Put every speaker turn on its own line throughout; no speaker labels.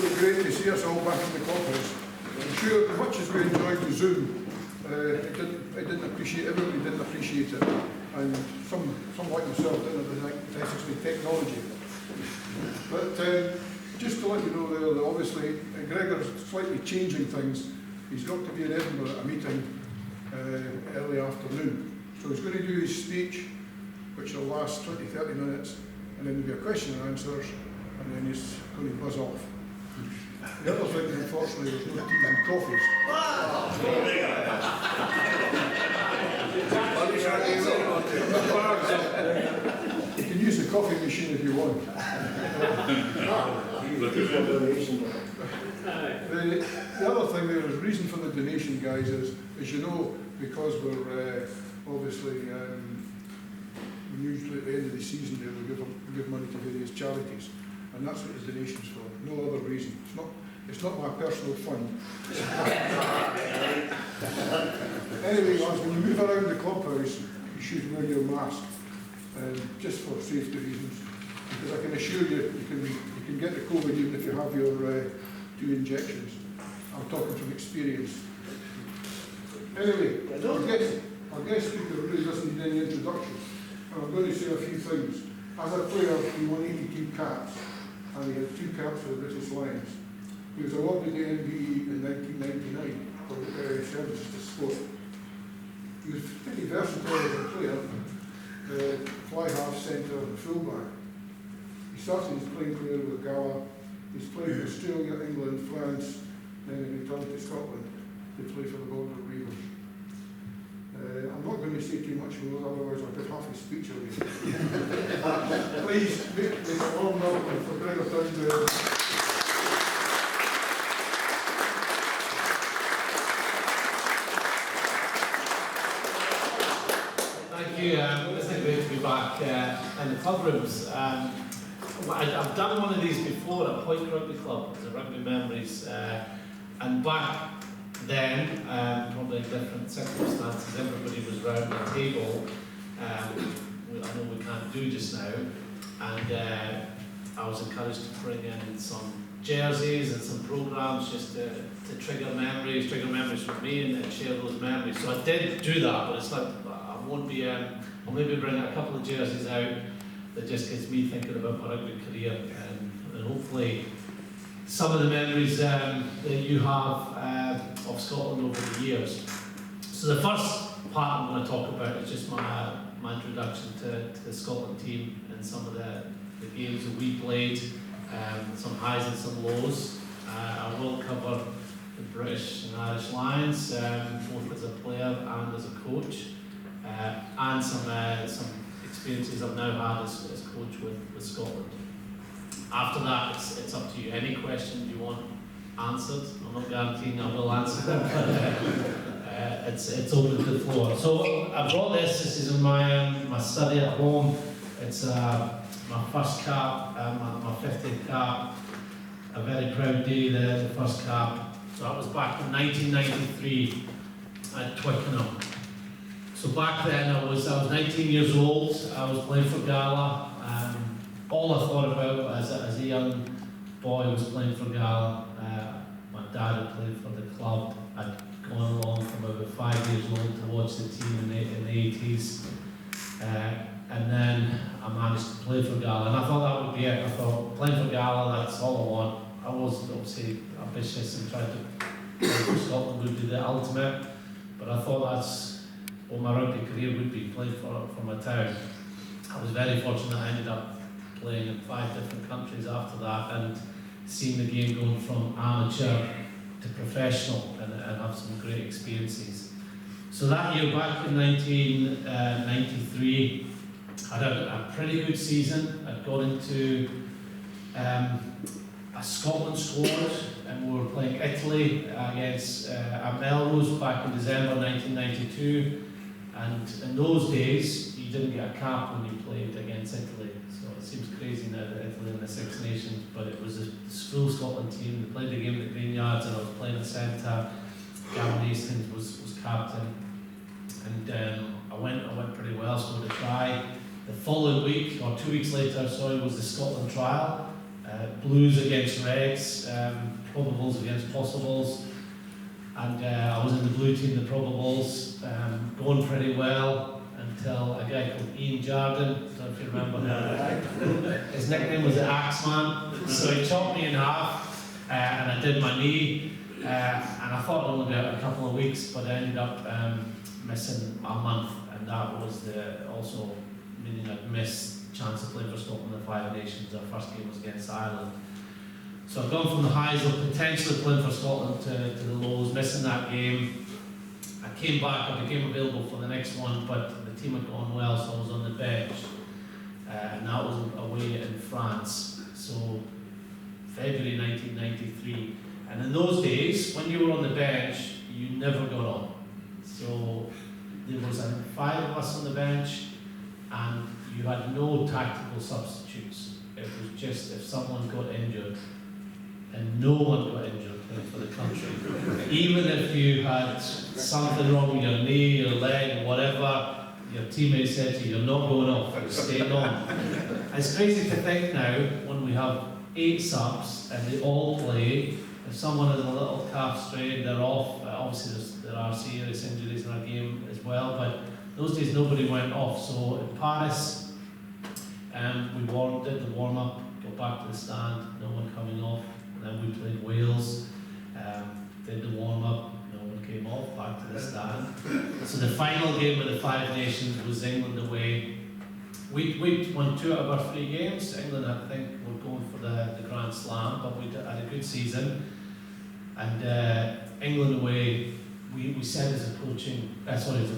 absolutely great to see us all back in the clubhouse. I'm sure as much as we enjoyed the Zoom, everybody didn't appreciate it. And some like myself didn't have necessarily technology. But just to let you know there that obviously Gregor's slightly changing things. He's got to be in Edinburgh at a meeting early afternoon. So he's going to do his speech, which will last 20-30 minutes, and then there'll be a question and answers, and then he's going to buzz off. The other thing, unfortunately, there's no teas and coffees. You can use the coffee machine if you want. The other thing there is reason for the donation, guys, is as you know, because we're obviously usually at the end of the season there we give money to various charities, and that's what the donation's for. No other reason. It's not my personal fund. Anyway, lads, when you move around the clubhouse, you should wear your mask, just for safety reasons. Because I can assure you, you can get the COVID even if you have your 2 injections. I'm talking from experience. Anyway, our guest speaker really doesn't need any introduction. And I'm going to say a few things. As a player, he won 82 caps, and he had 2 caps for the British Lions. He was awarded the MBE in 1999 for services to sport. He was pretty versatile as a player, fly half, centre and fullback. He started his playing career with Gala. He's played for Australia, England, France, then he returned to Scotland to play for the Border Reivers. I'm not going to say too much more, otherwise I'll get half his speech away. Please make a warm welcome for Gregor Townsend.
Thank you. It's great to be back in the club rooms. I've done one of these before at Point Rugby Club, the Rugby Memories, and back then, probably in different circumstances, everybody was round the table. I know we can't do just now, and I was encouraged to bring in some jerseys and some programmes just to trigger memories for me and share those memories. So I did do that, but it's like I won't be. I'll maybe bring a couple of jerseys out that just gets me thinking about my rugby career, and hopefully some of the memories that you have of Scotland over the years. So the first part I'm going to talk about is just my introduction to the Scotland team and some of the games that we played, some highs and some lows. I will cover the British and Irish Lions, both as a player and as a coach, and some experiences I've now had as coach with Scotland. After that, it's up to you. Any question you want answered, I'm not guaranteeing I will answer them, but it's open to the floor. So I brought this is my study at home. It's my first cap, my 50th cap, a very proud day there, the first cap. So that was back in 1993 at Twickenham. So back then I was 19 years old, I was playing for Gala. All I thought about as a young boy was playing for Gala. My dad had played for the club. I'd gone along from about 5 years old to watch the team in the 80s. And then I managed to play for Gala. And I thought that would be it. I thought, playing for Gala, that's all I want. I was obviously ambitious and tried to play for Scotland would be the ultimate. But I thought that's what my rugby career would be, playing for my town. I was very fortunate I ended up playing in 5 different countries after that and seeing the game going from amateur to professional and have some great experiences. So that year back in 1993, I had a pretty good season. I'd got into a Scotland squad and we were playing Italy against Melrose back in December 1992. And in those days, you didn't get a cap when you played against Italy. So it seems crazy now that Italy in the Six Nations, but it was a full Scotland team. They played the game at the Green Yards and I was playing at centre. Gavin Hastings was captain. And I went pretty well, scored a try. The following week, or 2 weeks later, was the Scotland trial. Blues against Reds, probables against possibles, and I was in the blue team, the probables, going pretty well until a guy called Ian Jardine, I don't know if you remember him. His nickname was the Axeman, so he chopped me in half, and I did my knee, and I thought I'd only be out a couple of weeks, but I ended up missing a month, and that was also meaning I'd missed chance of playing for Scotland in the Five Nations. Our first game was against Ireland. So I've gone from the highs of potentially playing for Scotland to the lows, missing that game. I came back, I became available for the next one, but the team had gone well, so I was on the bench. And that was away in France. So February 1993. And in those days, when you were on the bench, you never got on. So there was 5 of us on the bench, and you had no tactical substitutes. It was just if someone got injured, and no one got injured playing for the country. Even if you had something wrong with your knee, your leg, whatever, your teammate said to you, you're not going off, you're staying on. It's crazy to think now, when we have 8 subs and they all play, if someone has a little calf strain, they're off. Obviously there are serious injuries in our game as well, but those days nobody went off. So in Paris, we did the warm-up, got back to the stand, no one coming off. And then we played Wales, did the warm-up, no one came off, back to the stand. So the final game of the Five Nations was England away. We won 2 out of our 3 games. England, I think, were going for the Grand Slam, but we had a good season. And England away, we said as a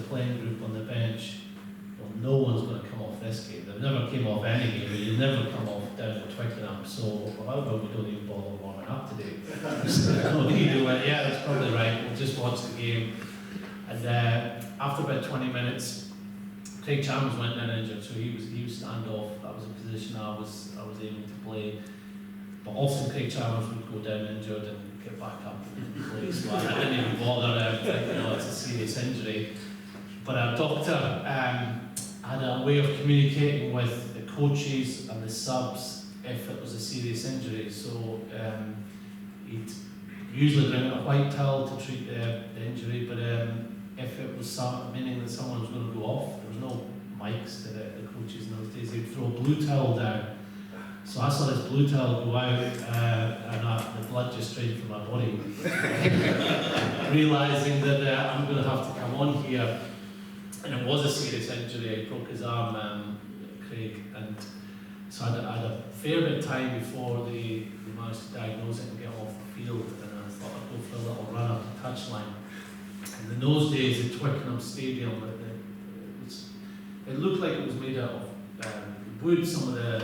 playing group on the bench, well, no one's going to come off this game. They've never came off any game, but you never come off down at Twickenham. So, how about we don't even bother warming up today? No need to went, yeah, that's probably right. We'll just watch the game. And after about 20 minutes, Craig Chalmers went in injured, so he was stand off. That was a position I was aiming to play. But often Craig Chalmers would go down injured and get back up and play. So I didn't even bother thinking, it's a serious injury. But our doctor had a way of communicating with the coaches and the subs if it was a serious injury. So he'd usually bring a white towel to treat the injury, but if it was meaning that someone was going to go off, there was no mics to the coaches in those days, they'd throw a blue towel down. So I saw this blue towel go out and the blood just drained from my body. Realising that I'm going to have to come on here. And it was a serious injury. He broke his arm, Craig, and so I had a fair bit of time before they managed to diagnose it and get off the field. And I thought I'd go for a little run up the touchline. And in those days, the Twickenham Stadium, it looked like it was made out of wood. Some of the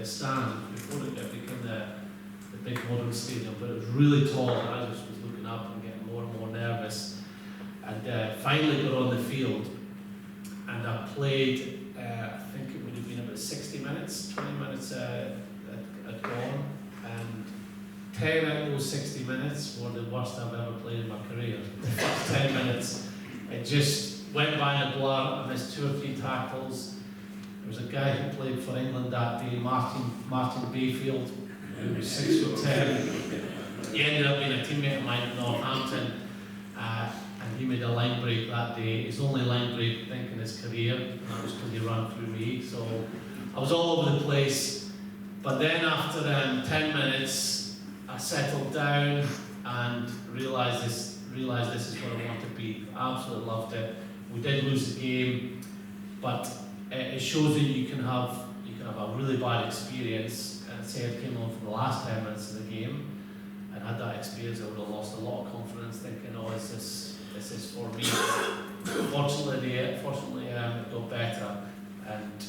stands before it became the big modern stadium, but it was really tall. And I just was looking up and getting more and more nervous. And finally got on the field. And I played, I think it would have been about 60 minutes, 20 minutes had gone, and 10 out of those 60 minutes were the worst I've ever played in my career. The first 10 minutes, it just went by in a blur. I missed 2 or 3 tackles. There was a guy who played for England that day, Martin Bayfield, who was 6'10". He ended up being a teammate of mine at Northampton. And he made a line break that day, his only line break, I think, in his career, and that was because he ran through me. So I was all over the place. But then after 10 minutes, I settled down and realised this is what I want to be. I absolutely loved it. We did lose the game, but it shows that you can have a really bad experience. And say I came on for the last 10 minutes of the game and had that experience, I would have lost a lot of confidence, thinking, this is for me. Fortunately, it got better, and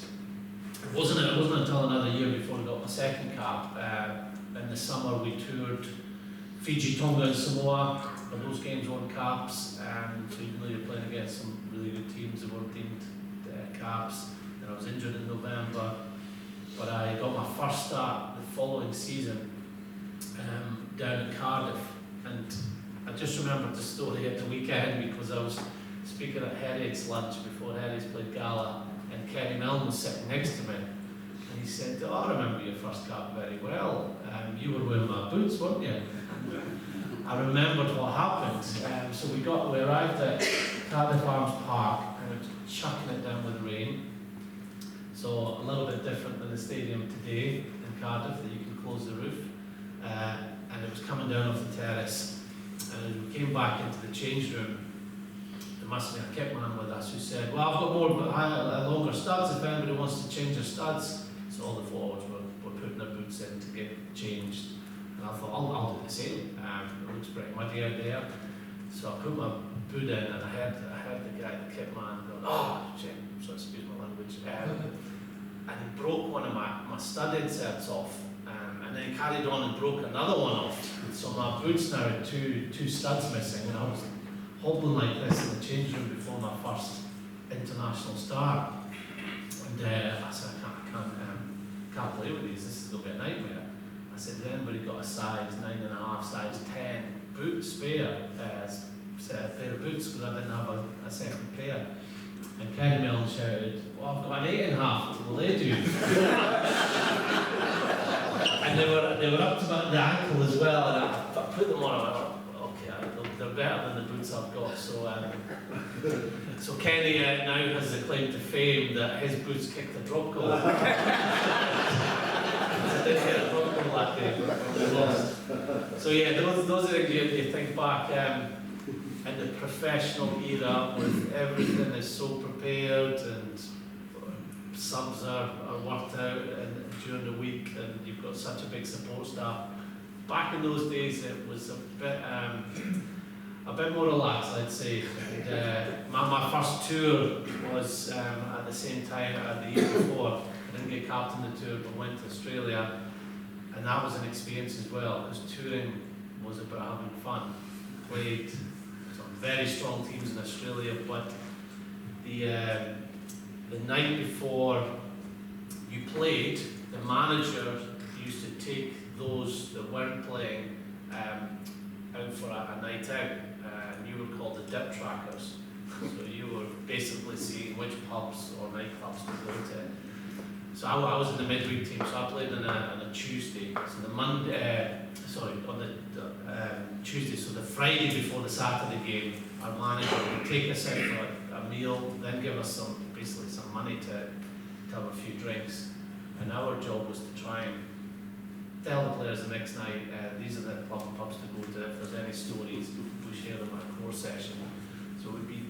it wasn't until another year before I got my second cap. In the summer, we toured Fiji, Tonga, and Samoa, but those games weren't caps, so even though you're playing against some really good teams, they weren't deemed caps. And I was injured in November, but I got my first start the following season down in Cardiff, and I just remembered the story at the weekend because I was speaking at Headache's lunch before Headache's played Gala, and Kenny Milne was sitting next to me. And he said, "Oh, I remember your first cap very well. You were wearing my boots, weren't you?" I remembered what happened. So we arrived at Cardiff Arms Park, and it was chucking it down with rain. So a little bit different than the stadium today in Cardiff, that you can close the roof. And it was coming down off the terrace. And as we came back into the change room, there must have been a kit man with us who said, "Well, I've got more longer studs if anybody wants to change their studs." So all the forwards were putting their boots in to get changed. And I thought, I'll do the same. It looks pretty muddy out there. So I put my boot in, and I heard the guy, the kit man, going, "Oh, shit," so excuse my language. And he broke one of my stud inserts off. And then he carried on and broke another one off. So my boots now had two studs missing, and I was hobbling like this in the change room before my first international start. And I said, I can't play with these, this is going to be a nightmare. I said, "Has anybody got a size 9.5, size 10 boot spare, pair of boots?" Because I didn't have a second pair. And Kenny Milne shouted, "Well, I've got an 8.5, what will they do?" And they were up to the ankle as well, and I put them on, and I went, "Okay, they're better than the boots I've got." So Kenny now has the claim to fame that his boots kicked a drop goal. I did get a drop goal that day, we lost. So yeah, those are things you think back in the professional era, with everything is so prepared, and subs are worked out during the week, and you've got such a big support staff. Back in those days, it was a bit more relaxed, I'd say. And, my first tour was at the same time the year before. I didn't get captain the tour, but went to Australia, and that was an experience as well, because touring was about having fun. Played some very strong teams in Australia, but the night before you played, the manager used to take those that weren't playing out for a night out, and you were called the dip trackers. So you were basically seeing which pubs or nightclubs to go to. So I was in the midweek team, so I played on a Tuesday. So the Monday, on the Tuesday, so the Friday before the Saturday game, our manager would take us out for a meal, then give us basically some money to have a few drinks. And our job was to try and tell the players the next night, these are the club and pubs to go to. If there's any stories, we share them at a core session. So we'd be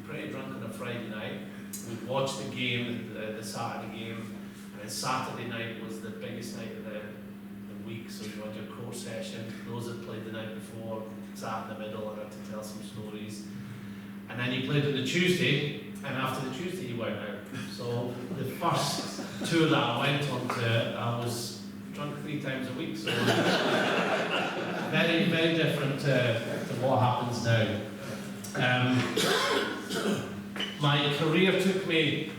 pretty drunk on a Friday night. We'd watch the game, the Saturday game, and then Saturday night was the biggest night of the week. So you had your core session. Those that played the night before sat in the middle and had to tell some stories. And then you played on the Tuesday, and after the Tuesday you went out. So the first tour that I went on to, I was drunk 3 times a week. So very, very different to what happens now. My career took me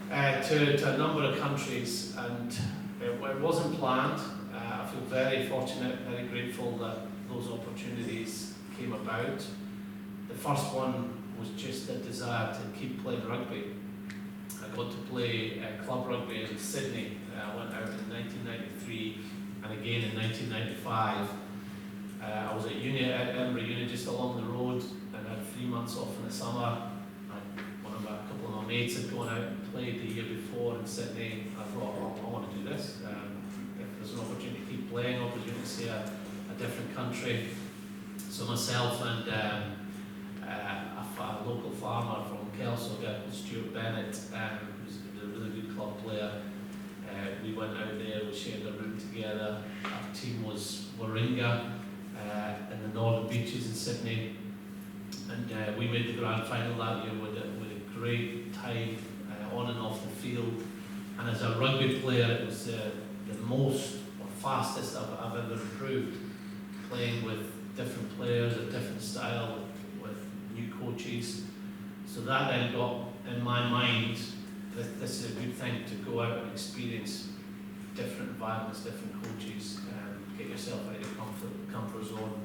to a number of countries, and it wasn't planned. I feel very fortunate, very grateful that those opportunities came about. The first one was just a desire to keep playing rugby. I got to play club rugby in Sydney. I went out in 1993 and again in 1995. I was at uni at Edinburgh Uni, just along the road, and had 3 months off in the summer. A couple of my mates had gone out and played the year before in Sydney. I thought, I want to do this. If there's an opportunity to keep playing, opportunity to see a different country. So myself and a local farmer from Kelso, a guy called Stuart Bennett, who's a really good club player, we went out there, we shared a room together. Our team was Warringah in the northern beaches in Sydney, and we made the grand final that year with a great time on and off the field. And as a rugby player, it was the most or fastest I've ever improved, playing with different players, a different style, with new coaches. So that then got in my mind that this is a good thing to go out and experience different environments, different coaches, and get yourself out of your comfort zone.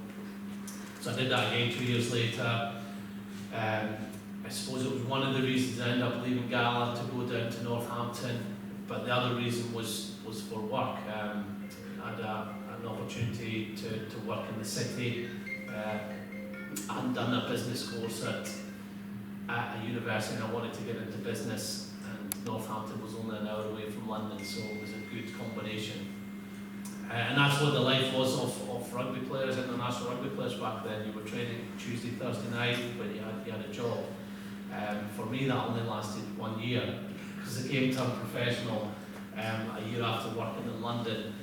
So I did that again 2 years later. I suppose it was one of the reasons I ended up leaving Gala to go down to Northampton, but the other reason was for work. I had an opportunity to work in the city. I hadn't done a business course at a university, and I wanted to get into business, and Northampton was only an hour away from London, so it was a good combination. And that's what the life was of rugby players, international rugby players back then. You were training Tuesday, Thursday night, but you had a job. For me, that only lasted 1 year, because the game turned professional a year after working in London.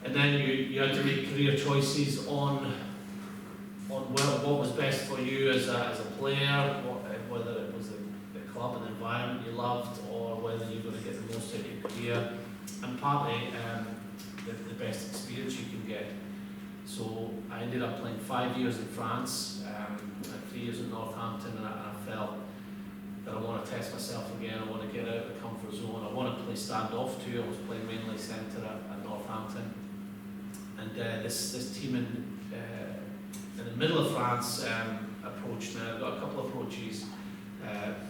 And then you had to make career choices on what was best for you as a player, whether it was the club and the environment you loved, or whether you're going to get the most out of your career, and partly the best experience you can get. So I ended up playing 5 years in France, and 3 years in Northampton, and I felt that I want to test myself again. I want to get out of the comfort zone. I want to play standoff too. I was playing mainly centre at Northampton, and this team in the middle of France approached me. I got a couple of approaches,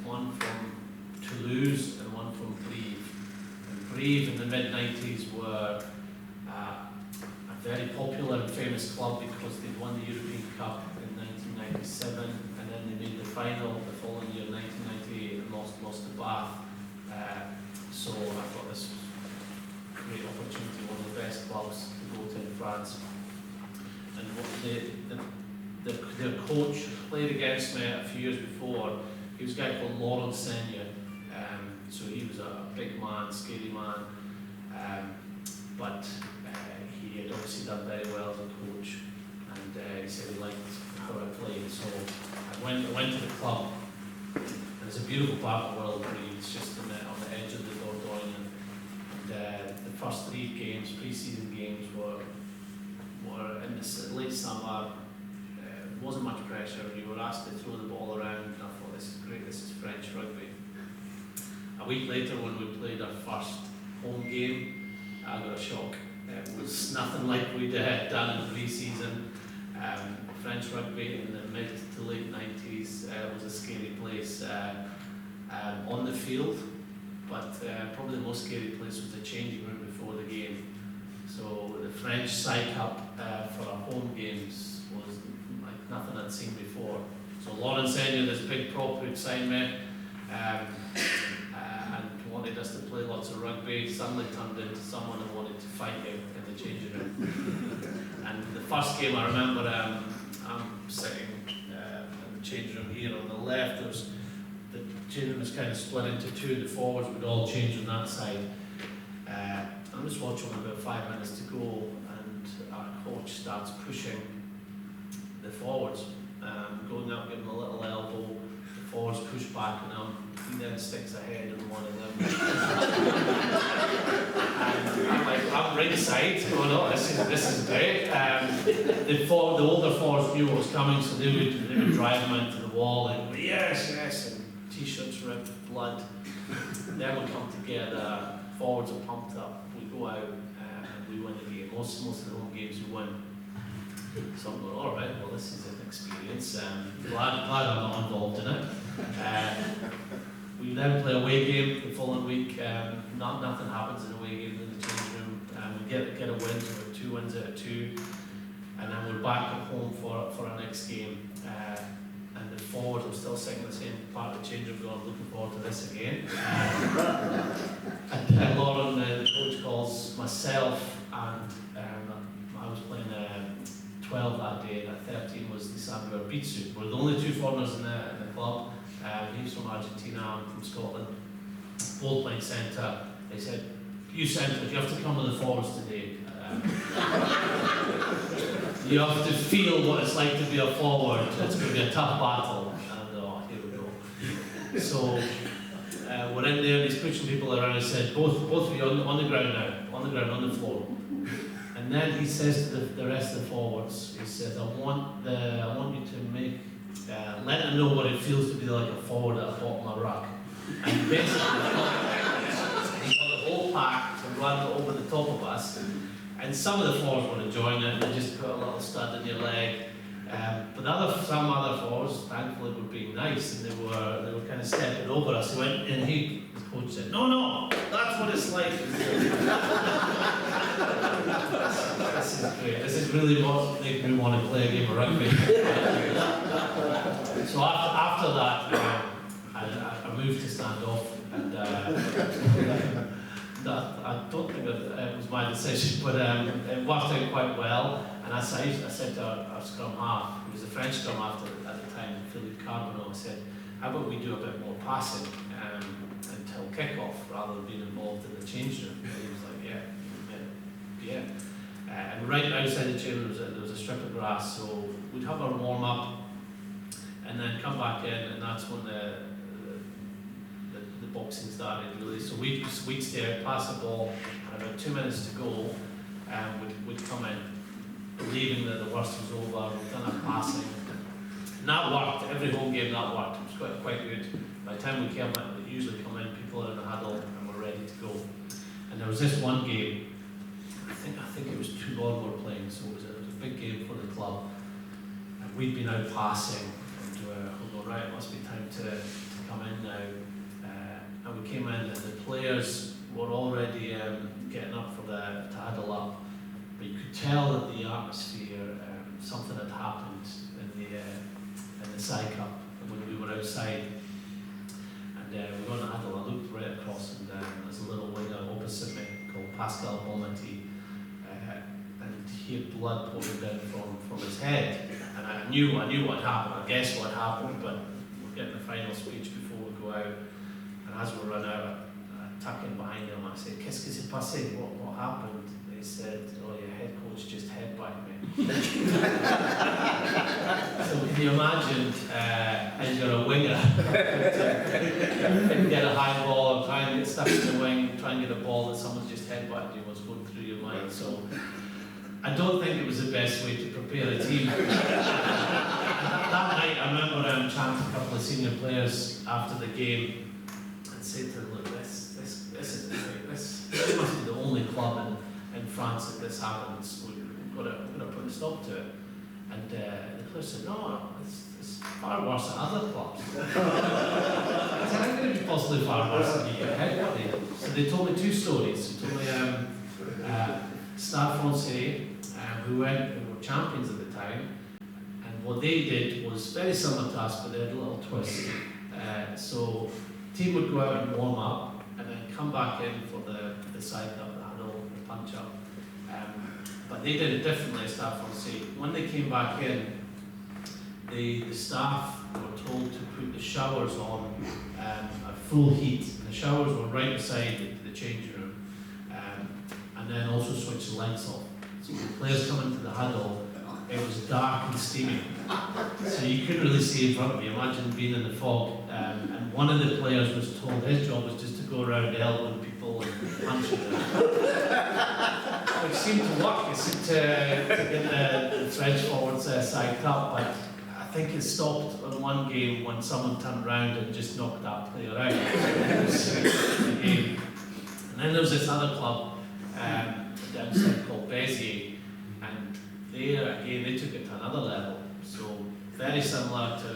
one from Toulouse and one from Brive. And Brive in the mid-90s were a very popular and famous club because they won the European Cup in 1997, and then they made the final the following year, 1998, and lost to Bath. So I thought this was a great opportunity, one of the best clubs to go to in France. And their coach played against me a few years before. He was a guy called Laurent Seigneur. So he was a big man, scary man, but he had obviously done very well as a coach, and he said he liked how I played. So I went to the club, and it's a beautiful part of the world. It's just on the edge of the Dordogne, and the first 3 games, pre-season games, were in the late summer. Wasn't much pressure. You were asked to throw the ball around, and I thought, this is great, this is French rugby. A week later, when we played our first home game, I got a shock. It was nothing like we'd done in the pre-season. French rugby in the mid to late 90s was a scary place on the field, but probably the most scary place was the changing room before the game. So the French psych-up for our home games was like nothing I'd seen before. So Laurent Seigneur, this big prop who'd signed me, and wanted us to play lots of rugby, suddenly turned into someone who wanted to fight you in the changing room. And the first game, I remember I'm sitting in the changing room here on the left. The changing room was kind of split into 2, the forwards would all change on that side. I'm just watching with about 5 minutes to go, and our coach starts pushing the forwards, going up, giving a little elbow. The forwards push back, and he then sticks a head in one of them. And I'm like, I'm ringside, going, oh, this is great. The older forwards knew what was coming, so they would drive him into the wall and go, yes, and t-shirts ripped, blood. Then we come together, forwards are pumped up, we go out, and we win the game. Most of the home games we win. So I'm going, all right, well, this is an experience. Glad I'm not involved in it. We then play a away game the following week. Nothing happens in a away game in the changing room. We get a win, so we're 2 wins out of 2, and then we're back at home for our next game. And the forwards, I'm still sitting in the same part of the change room, going, I'm looking forward to this again. And Lauren, the coach, calls myself, and I was playing 12 that day, and 13 was the Sandro Bitsu. We're the only 2 foreigners in the club. He's from Argentina, I'm from Scotland, both playing centre. They said, you centre, you have to come with the forwards today. You have to feel what it's like to be a forward. It's going to be a tough battle. And here we go. So we're in there, and he's pushing people around. He said, both of you on the ground now, on the floor. And then he says to the rest of the forwards, he says, I want you to make, let them know what it feels to be like a forward at the bottom of a ruck. And basically, he's got the whole pack to run over the top of us. And some of the forwards were enjoying it, they just put a little stud in your leg. But some other forwards, thankfully, were being nice, and they were kind of stepping over us. So the coach said, no, That's what it's like. This is great. This is really what made me want to play a game of rugby. So after that, I moved to stand off, and I don't think it was my decision, but it worked out quite well. And I said to our scrum half, who was a French scrum half at the time, Philippe Carbonneau, I said, how about we do a bit more passing until kick-off rather than being involved in the change room? And he was like, yeah. And right outside the gym there was a strip of grass, so we'd have our warm-up and then come back in, and that's when the boxing started really. So we'd stay out, pass the ball, and about 2 minutes to go, we'd come in, believing that the worst was over. We'd done our passing, and that worked. Every home game that worked. It was quite good. By the time we came in, we usually come in, people are in the huddle, and we're ready to go. And there was this one game. I think it was Toulon were playing, so it was a big game for the club. And we'd been out passing, and we go, right, it must be time to come in now. And we came in, and the players were already getting up for to huddle up. But you could tell that the atmosphere, something had happened in the side cup when we were outside. And we were going to huddle. I looked right across, and there's a little winger opposite me called Pascal Bonmati. And he had blood pouring down from his head. And I knew what happened. I guessed what happened, but we're getting the final speech before we go out. And as we run out, I tuck in behind him. I said, "Qu'est-ce qui s'est passé? What happened?" They said, "Oh, your head coach just headbutted me." So can you imagine, as you're a winger, and get a high ball, or try and get stuck in the wing, try and get a ball that someone's just headbutted you, what's going through your mind. So I don't think it was the best way to prepare a team. That night, I remember chatting to a couple of senior players after the game and said to them, "Look, this must be the only club in France that this happens. We've got to put a stop to it." And the players said, "No, it's far worse than other clubs." I said, "How can it be possibly far worse than you get headbutted?" So they told me two stories. They told me Stade Francais, who were champions at the time, and what they did was very similar to us, but they had a little twist. So the team would go out and warm up, and then come back in for the side up, the huddle, the punch up. But they did it differently at Stade Francais. When they came back in, the staff were told to put the showers on at full heat. The showers were right beside the change room, and then also switch the lights off. So when the players come into the huddle, it was dark and steamy. So you couldn't really see in front of you. Imagine being in the fog. And one of the players was told his job was just to go around elbowing people and punching them. Which seemed to work. It seemed to get the French forwards psyched up. But I think it stopped on one game when someone turned around and just knocked that player out. It was the game. And then there was this other club down south called Béziers, and there again they took it to another level. So very similar to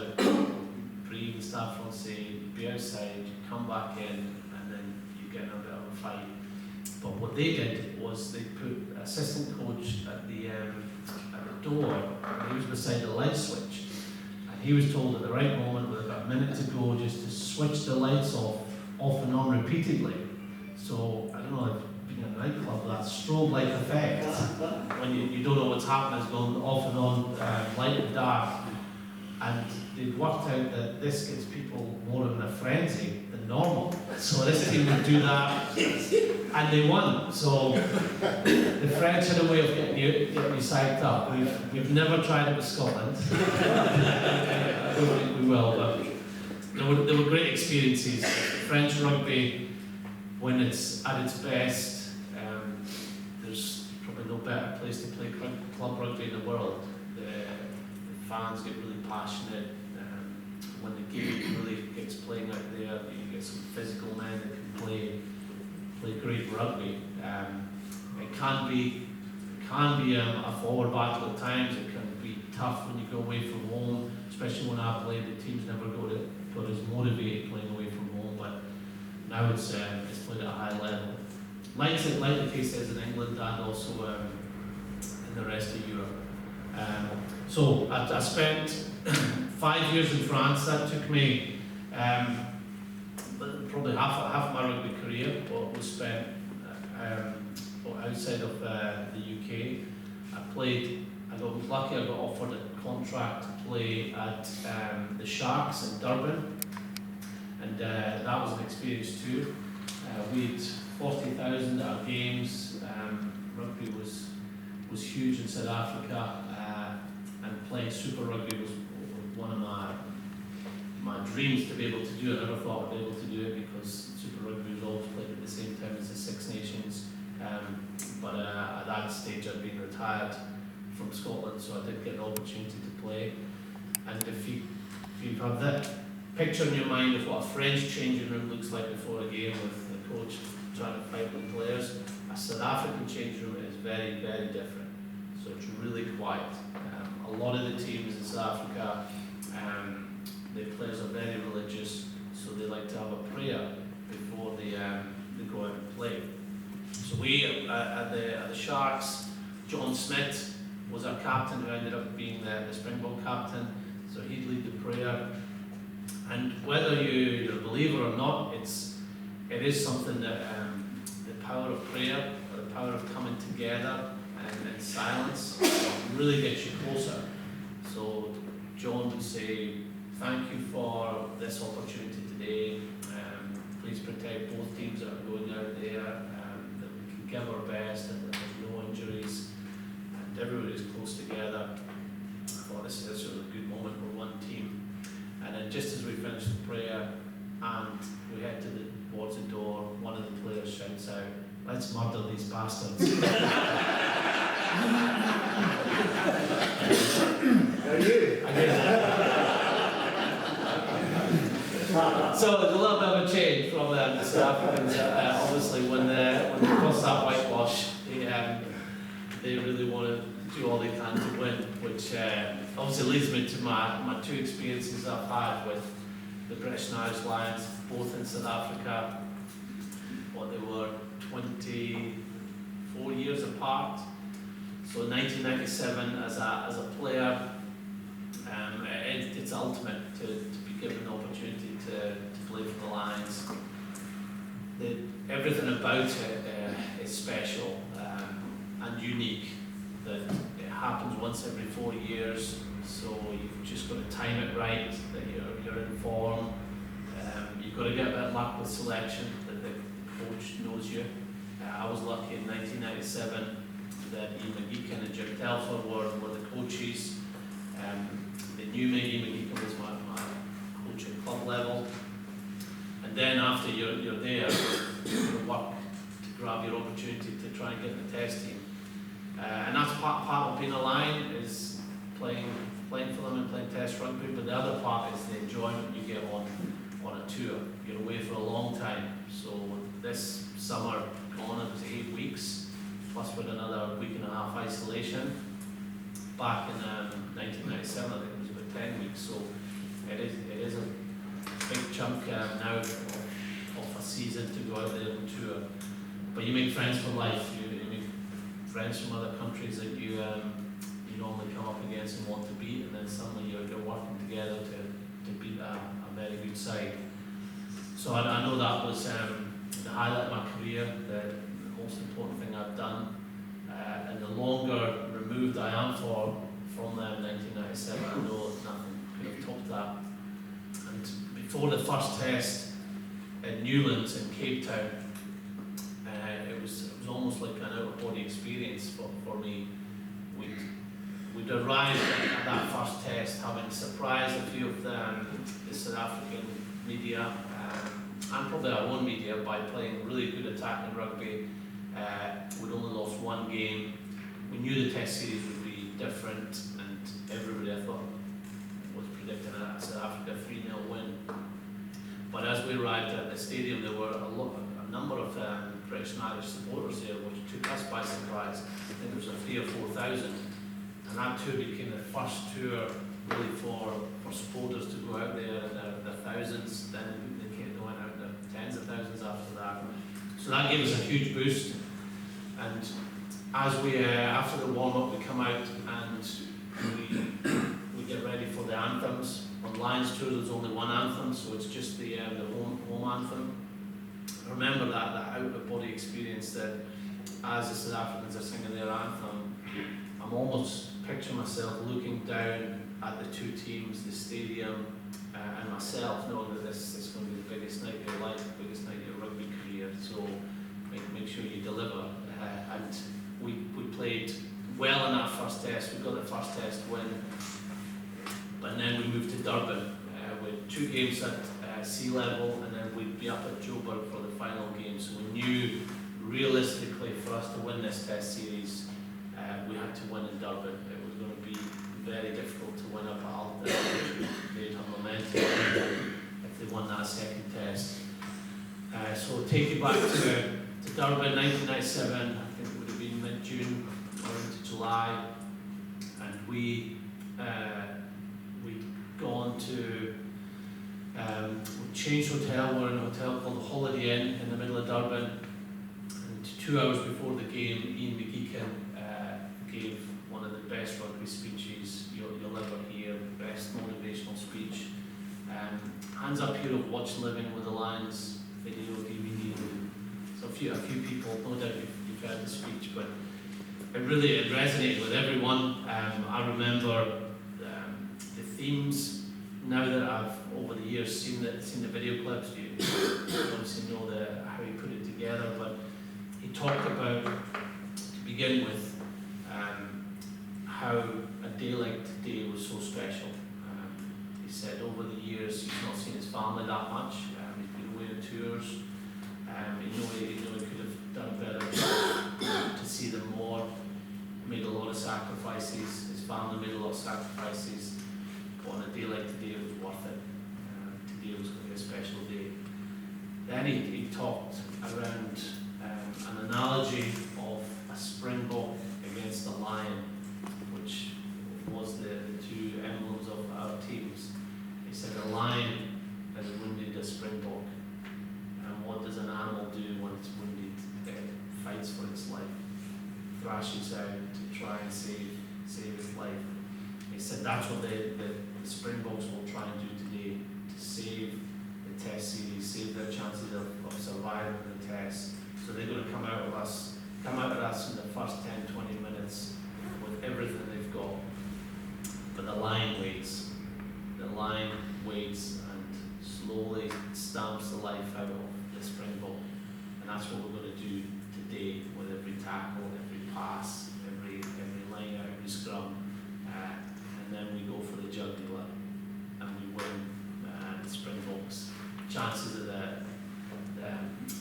Brive and Stade Francais. You'd be outside, you come back in, and then you get in a bit of a fight. But what they did was they put an assistant coach at the door, and he was beside the light switch, and he was told at the right moment, with about a minute to go, just to switch the lights off and on repeatedly. So I don't know. In a nightclub, that strobe light effect, when you don't know what's happening, it's going off and on, light and dark. And they'd worked out that this gets people more in a frenzy than normal. So this team would do that, and they won. So the French had a way of getting you psyched up. We've never tried it with Scotland. I don't think we will, but there were great experiences. French rugby, when it's at its best, there's probably no better place to play club rugby in the world. The fans get really passionate. When the game really gets playing out there, you get some physical men that can play great rugby. It can be a forward battle at times. It can be tough when you go away from home, especially when I played. The teams never got as motivated playing away from home, but now it's played at a high level. Like the case is in England and also in the rest of Europe. So I spent 5 years in France. That took me probably half my rugby career, but was spent outside of the UK. I got lucky. I got offered a contract to play at the Sharks in Durban, and that was an experience too. We had 40,000 at our games. Rugby was huge in South Africa, and playing Super Rugby was one of my dreams to be able to do it. I never thought I'd be able to do it because Super Rugby was always played at the same time as the Six Nations. But at that stage I'd been retired from Scotland, so I did get an opportunity to play. And if you have that picture in your mind of what a French changing room looks like before a game with the coach trying to fight with players, a South African changing room is very, very different. So it's really quiet. A lot of the teams in South Africa, the players are very religious, so they like to have a prayer before they go out and play. So we at the Sharks, John Smith was our captain, who ended up being the Springbok captain. So he'd lead the prayer, and whether you're a believer or not, it is something that the power of prayer, or the power of coming together and in silence, really gets you closer. So John would say, "Thank you for this opportunity today. Please protect both teams that are going out there. That we can give our best, and that there's no injuries, and everybody's close together." I thought this is a really good moment. We're one team. And then just as we finish the prayer and we head towards the door, one of the players shouts out, "Let's murder these bastards."
Are you?
I did. So there's a little bit of a change from the South Africans. Obviously, when they cross that whitewash, they really want to do all they can to win, which obviously leads me to my two experiences I've had with the British and Irish Lions, both in South Africa. What they were 24 years apart. So in 1997, as a player, it's ultimate to be given the opportunity to play for the Lions. Everything about it is special and unique. That it happens once every 4 years, so you've just got to time it right, that you're in form. You've got to get a bit of luck with selection, that the coach knows you. I was lucky in 1997 that Ian McGeechan and Jim Telford were the coaches. They knew me. Ian McGeechan was my coach at club level. And then after you're there, you work to grab your opportunity to try and get in the test team. And that's part of being a Lion, is playing for them and playing test rugby, but the other part is the enjoyment you get on a tour. You're away for a long time. So this summer gone, it was 8 weeks, plus with another week and a half isolation. Back in 1997, I think it was about 10 weeks, so it is a big chunk now of a season to go out there and tour. But you make friends for life. You make friends from other countries that you normally come up against and want to beat, and then suddenly you're working together to beat a very good side. So I know that was the highlight of my career, the most important thing I've done, and the longer removed I am from them 1997, I know nothing could have topped that. And before the first test in Newlands in Cape Town, it was almost like an out-of-body experience for me. We'd arrived at that first test, having surprised a few of the South African media, and probably our own media, by playing really good attacking rugby. We'd only lost one game. We knew the test series would be different, and everybody, I thought, was predicting a South Africa 3-0 win. But as we arrived at the stadium, there were a number of British and Irish supporters there, which took us by surprise. I think there was 3,000 or 4,000. And that tour became the first tour really for supporters to go out there in their thousands. Then they went out in their tens of thousands. thousands after that. So that gave us a huge boost. And as we, after the warm-up, we come out and we get ready for the anthems. On Lions Tour, there's only one anthem, so it's just the home anthem. I remember that out-of-body experience that as the South Africans are singing their anthem, I'm almost picturing myself looking down at the two teams, the stadium, and myself, knowing that this is going to be the biggest night of your life, the biggest night of your rugby career. So make sure you deliver. And we played well in that first test. We got the first test win, and then we moved to Durban with 2 games at sea level, and then we'd be up at Joburg for the final game. So we knew realistically for us to win this test series, we had to win in Durban. It was going to be very difficult to win up at Alton. They'd have momentum if they won that second test. So take you back to Durban, 1997. I think it would have been mid-June or into July, and we'd gone to we changed hotel. We're in a hotel called the Holiday Inn in the middle of Durban, and 2 hours before the game, Ian McGeechan gave one of the best rugby speeches you'll ever hear, best motivational speech. Hands up here of Watch Living with the Lions video, DVD. So a few people, no doubt you've heard the speech, but it resonated with everyone. I remember the themes. Now that I've over the years seen the video clips, you obviously know how he put it together. But he talked about, to begin with, how a day like today was so special. He said over the years he's not seen his family that much. He's been away on tours. He could have done a better job to see them more. Made a lot of sacrifices. His family made a lot of sacrifices. But on a day like today, it was worth it. Today was going to be a special day. Then he talked around an analogy of a springbok against a lion, which was the 2 emblems of our teams. He said a lion has wounded a springbok, and what does an animal do when it's wounded? It fights for its life, thrashes out to try and save its life. He said that's what the Springboks will try and do today, to save the test series, save their chances of surviving the test. So they're going to come out at us in the first 10-20 minutes with everything they've got. But the lion waits and slowly stamps the life out of the Springbok. And that's what we're going to do today with every tackle, every pass, every line out, every scrum. And then we go for the jugular and we win. The Springboks' chances of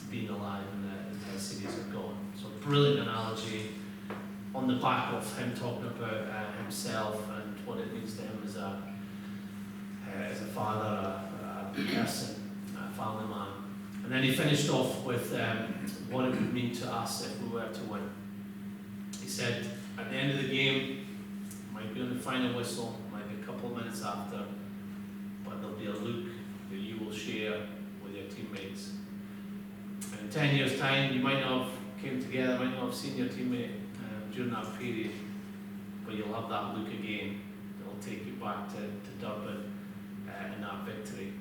being alive in the test series are gone. So brilliant analogy on the back of him talking about himself and what it means to him as a father, a person, a family man. And then he finished off with what it would mean to us if we were to win. He said, at the end of the game, might be on the final whistle, might be a couple of minutes after, but there'll be a look that you will share with your teammates. And in 10 years' time, you might not have came together, might not have seen your teammate during that period, but you'll have that look again. It'll take you back to Durban in that victory.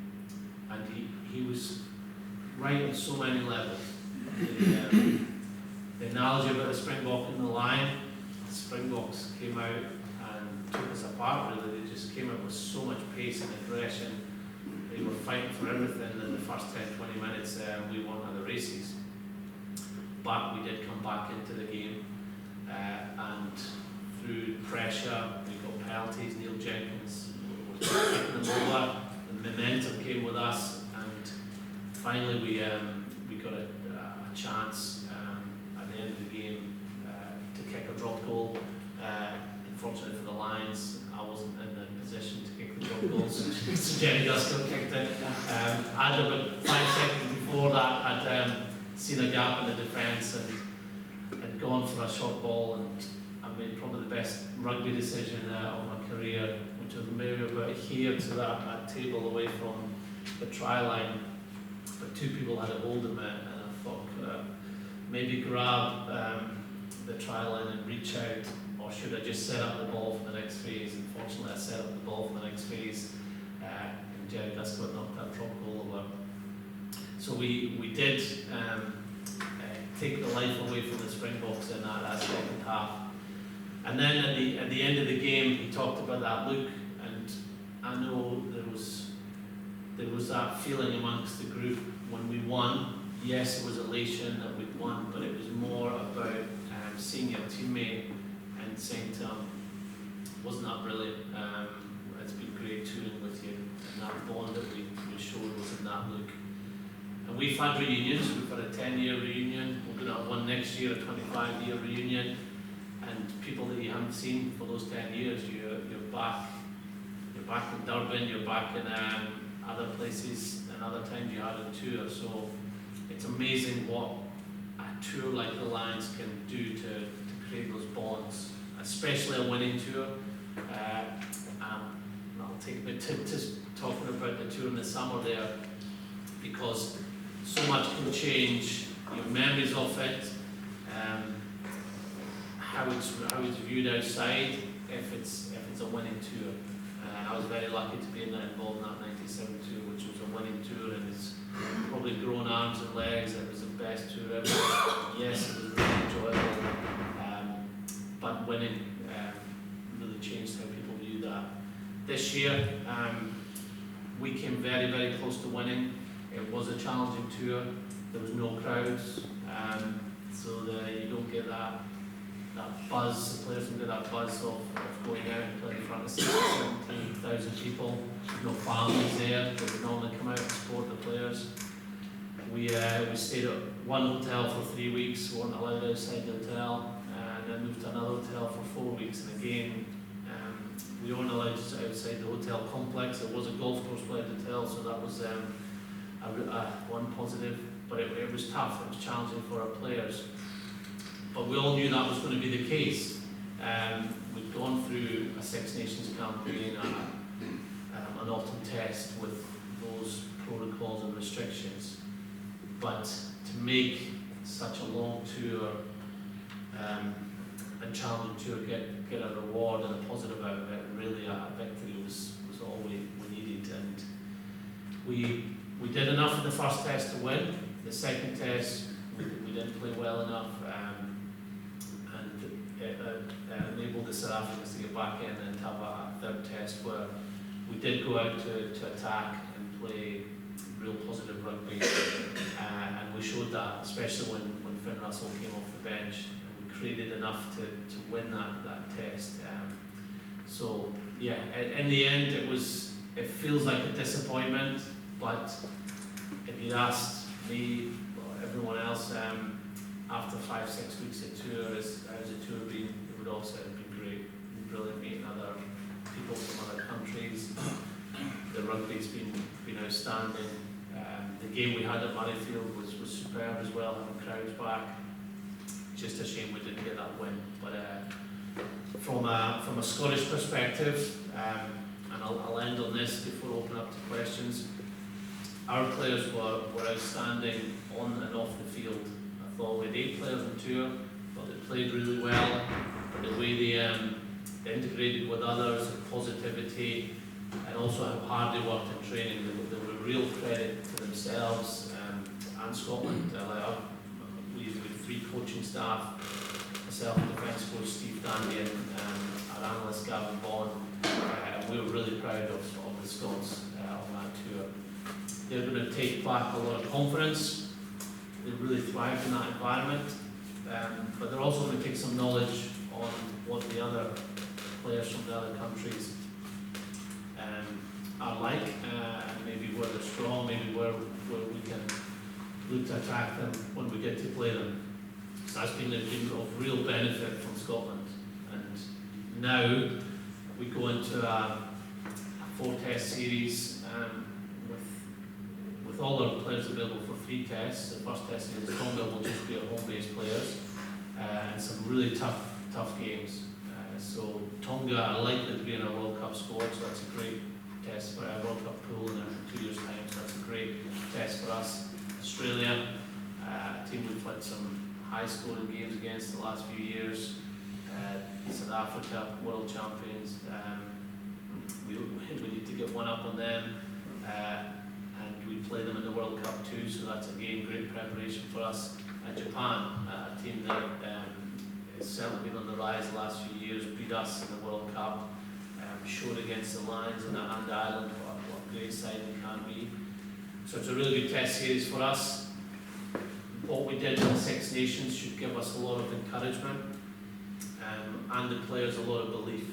And he was right on so many levels. The analogy about the Springbok and the lion, the Springboks came out and took us apart really. They just came out with so much pace and aggression. They were fighting for everything in the first 10-20 minutes. We won at the races. But we did come back into the game and through pressure, we got penalties. Neil Jenkins was kicking them over. The momentum came with us, and finally we got a chance at the end of the game to kick a drop goal. Unfortunately for the Lions, I wasn't in the position to kick the drop goals, so Jenny Guskell kicked it. I'd about 5 seconds before that, I'd seen a gap in the defence and had gone for a short ball, and I made probably the best rugby decision of my career, which was maybe about here to that table away from the try line. but two people had a hold of me, and I thought maybe grab the try line and reach out, or should I just set up the ball for the next phase? Unfortunately, I set up the ball for the next phase, and Jerry Gascott knocked that drop goal over. So we did take the life away from the Springboks in that second half. And then at the end of the game, he talked about that look, and I know there was that feeling amongst the group when we won. Yes, it was elation that we'd won, but it was more about seeing your teammate and saying to him, wasn't that brilliant? It's been great touring with you. And that bond that we showed was in that look. And we've had reunions. We've had a 10-year reunion. We're going to have one next year, a 25-year reunion. And people that you haven't seen for those 10 years, you're back. You're back in Durban. You're back in other places, and other times you had a tour. So it's amazing what a tour like the Lions can do to create those bonds, especially a winning tour. I'll take a bit to talking about the tour in the summer there, because so much can change your memories of it, how it's viewed outside if it's a winning tour. I was very lucky to be involved in that 97 tour, which was a winning tour, and it's probably grown arms and legs. It was the best tour ever. Yes, it was really enjoyable, but winning really changed how people view that. This year, we came very, very close to winning. It was a challenging tour. There was no crowds, so you don't get that buzz. The players don't get that buzz of going out and playing in front of 17,000 people. No families there that would normally come out and support the players. We stayed at one hotel for 3 weeks. We weren't allowed outside the hotel, and then moved to another hotel for 4 weeks. And again, we weren't allowed outside the hotel complex. It was a golf course by the hotel, so that was one positive. But it was tough. It was challenging for our players. But we all knew that was going to be the case. We'd gone through a Six Nations campaign, an autumn test with those protocols and restrictions. But to make such a long tour and challenging tour get a reward and a positive out of it, really a victory was all we needed. And we did enough in the first test to win. The second test, we didn't play well enough. And enabled the South Africans to get back in and have a third test where we did go out to attack and play real positive rugby, and we showed that, especially when Finn Russell came off the bench, and we created enough to win that test. So yeah, in the end it feels like a disappointment, but if you'd asked me or everyone else after 5-6 weeks of tour, how's the tour been? It would all say it'd been great, brilliant meeting other people from other countries. The rugby's been outstanding. The game we had at Murrayfield was superb as well, having crowds back. Just a shame we didn't get that win. But from a Scottish perspective, and I'll end on this before I open up to questions. Our players were outstanding on and off the field. I thought we had 8 players on tour, but they played really well. The way they integrated with others, the positivity, and also how hard they worked in training. They were a real credit to themselves and Scotland. We had 3 coaching staff, myself, defence coach Steve Dandy, and our analyst Gavin Bond. And we were really proud of the Scots on that tour. They're going to take back a lot of confidence. They really thrived in that environment, but they're also going to take some knowledge on what the other players from the other countries are like, and maybe where they're strong, maybe where we can look to attack them when we get to play them. So that's been of real benefit from Scotland. And now we go into a 4-test series with all our players available for 3 tests. The first test in Tonga will just be our home-based players, and some really tough games. So Tonga are likely to be in our World Cup squad, so that's a great test for our World Cup pool in 2 years' time, so that's a great test for us. Australia, a team we've played some high-scoring games against the last few years. South Africa, world champions. We need to get one up on them, and we play them in the World Cup too, so that's again great preparation for us. Japan, a team that has certainly been on the rise the last few years, beat us in the World Cup, showed against the Lions and Ireland what a great side they can be. So it's a really good test series for us. What we did in the Six Nations should give us a lot of encouragement, and the players a lot of belief.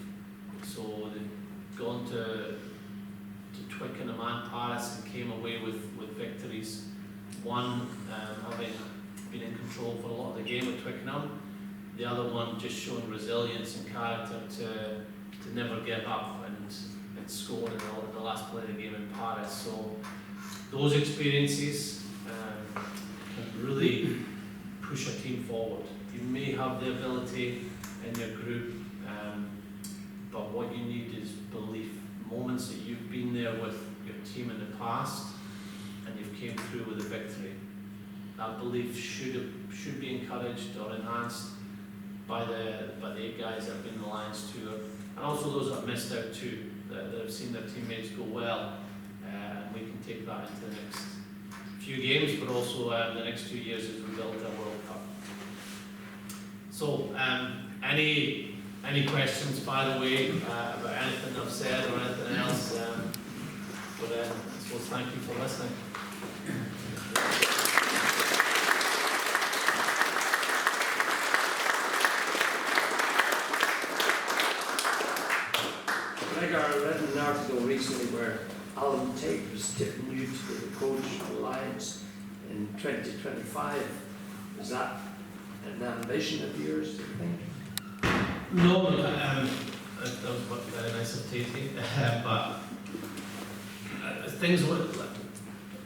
So they've gone to Twickenham and Paris and came away with victories. One having been in control for a lot of the game at Twickenham, the other one just showing resilience and character to never give up and score in the last play of the game in Paris. So those experiences can really push a team forward. You may have the ability in your group, but what you need is belief. Moments that you've been there with your team in the past and you've came through with a victory. That belief should be encouraged or enhanced by the 8 guys that have been in the Lions tour, and also those that have missed out too, that have seen their teammates go well, and we can take that into the next few games, but also the next 2 years as we build our World Cup. So, any questions, by the way, about anything I've said or anything else? But I suppose thank you for listening.
Gregor, I read an article recently where Alan Tate was tipping you to be the coach of the Lions in 2025. Is that an ambition of yours, do you think?
No, that was very nice of Tate, but things with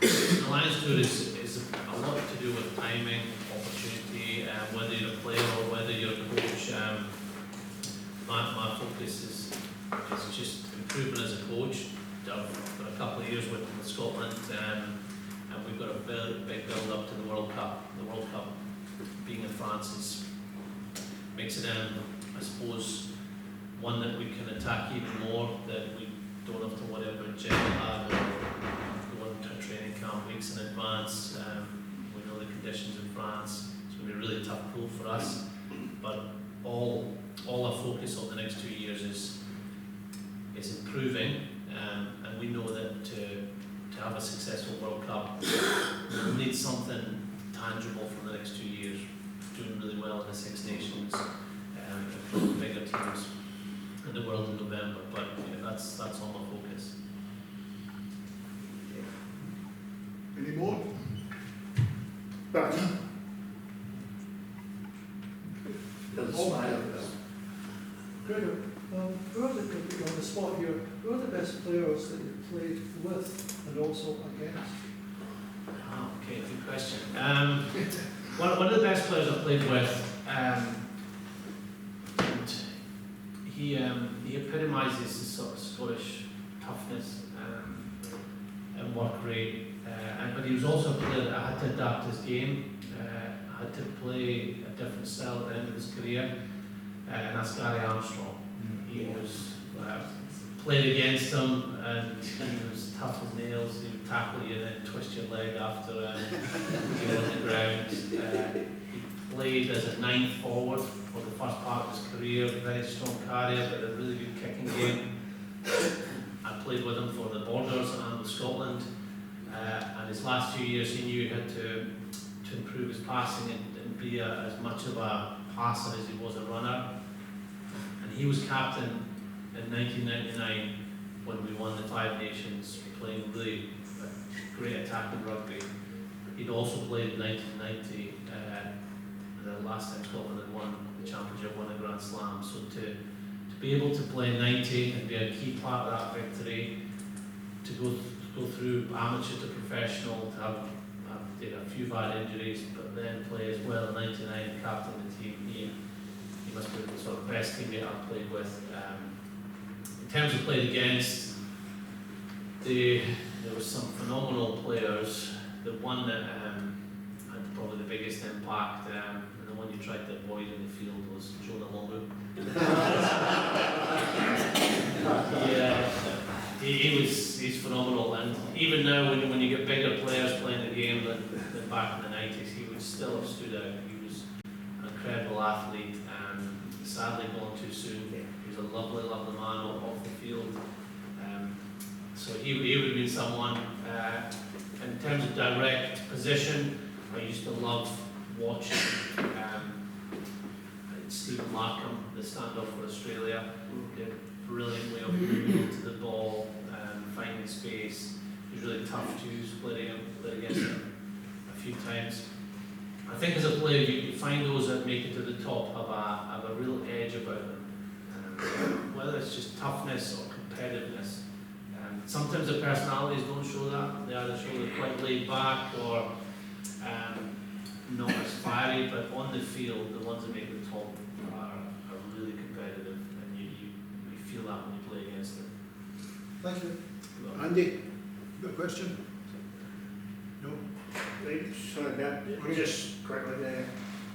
the Lions tour is a lot to do with timing, opportunity, whether you're a player or whether you're a coach. My focus is just improving as a coach. I've got a couple of years with Scotland, and we've got a very big build up to the World Cup. The World Cup being in France makes it, I suppose, one that we can attack even more, that we don't have to worry about jet lag or going to a training camp weeks in advance. We know the conditions in France. It's going to be a really tough pool for us, but all our focus over the next 2 years is improving, and we know that to have a successful World Cup, we'll need something tangible for the next 2 years. Doing really well in the Six Nations, bigger teams in the world in November, but that's all my focus.
Any more? Dan?
Gregor, who are on the spot here, who are the best players that you've played with and also against?
Okay, good question. One of the best players I've played with, and he epitomises the sort of Scottish toughness and work rate, but he was also a player that I had to adapt his game. I had to play a different style at the end of his career, and that's Gary Armstrong. He was played against him, and he was tough as nails. He would tackle you and then twist your leg after you were on the ground. He played as a 9th forward for the first part of his career, very strong carrier, but a really good kicking game. I played with him for the Borders and with Scotland, and his last few years he knew he had to improve his passing and be as much of a passer as he was a runner. And he was captain in 1999 when we won the 5 Nations, playing really great attacking rugby. He'd also played in 1990, the last time Scotland had won the championship, won a Grand Slam. So to be able to play 90 and be a key part of that victory, to go through amateur to professional, to have a few bad injuries, but then play as well in 99 and captain the team, he must be the sort of best teammate I've played with. In terms of played against, there was some phenomenal players. The one that had probably the biggest impact, and the one you tried to avoid in the field, was Jonah Longu. Yeah, he's phenomenal, and even now when you get bigger players playing the game than back in the 90s, he would still have stood out. He was an incredible athlete, sadly gone too soon. He was a lovely, lovely man off the field. So he would have been someone, in terms of direct position, I used to love watching Stephen Markham, the standoff for Australia, did brilliantly up to the ball, finding space. He was really tough to use, played against him a few times. I think as a player, you find those that make it to the top have a real edge about them, whether it's just toughness or competitiveness. Sometimes the personalities don't show that. They either show they're quite laid back or not as fiery, but on the field, the ones that make the top are really competitive, and you feel that when you play against them.
Thank you. Andy, got a question? No?
Right, sorry about just quickly,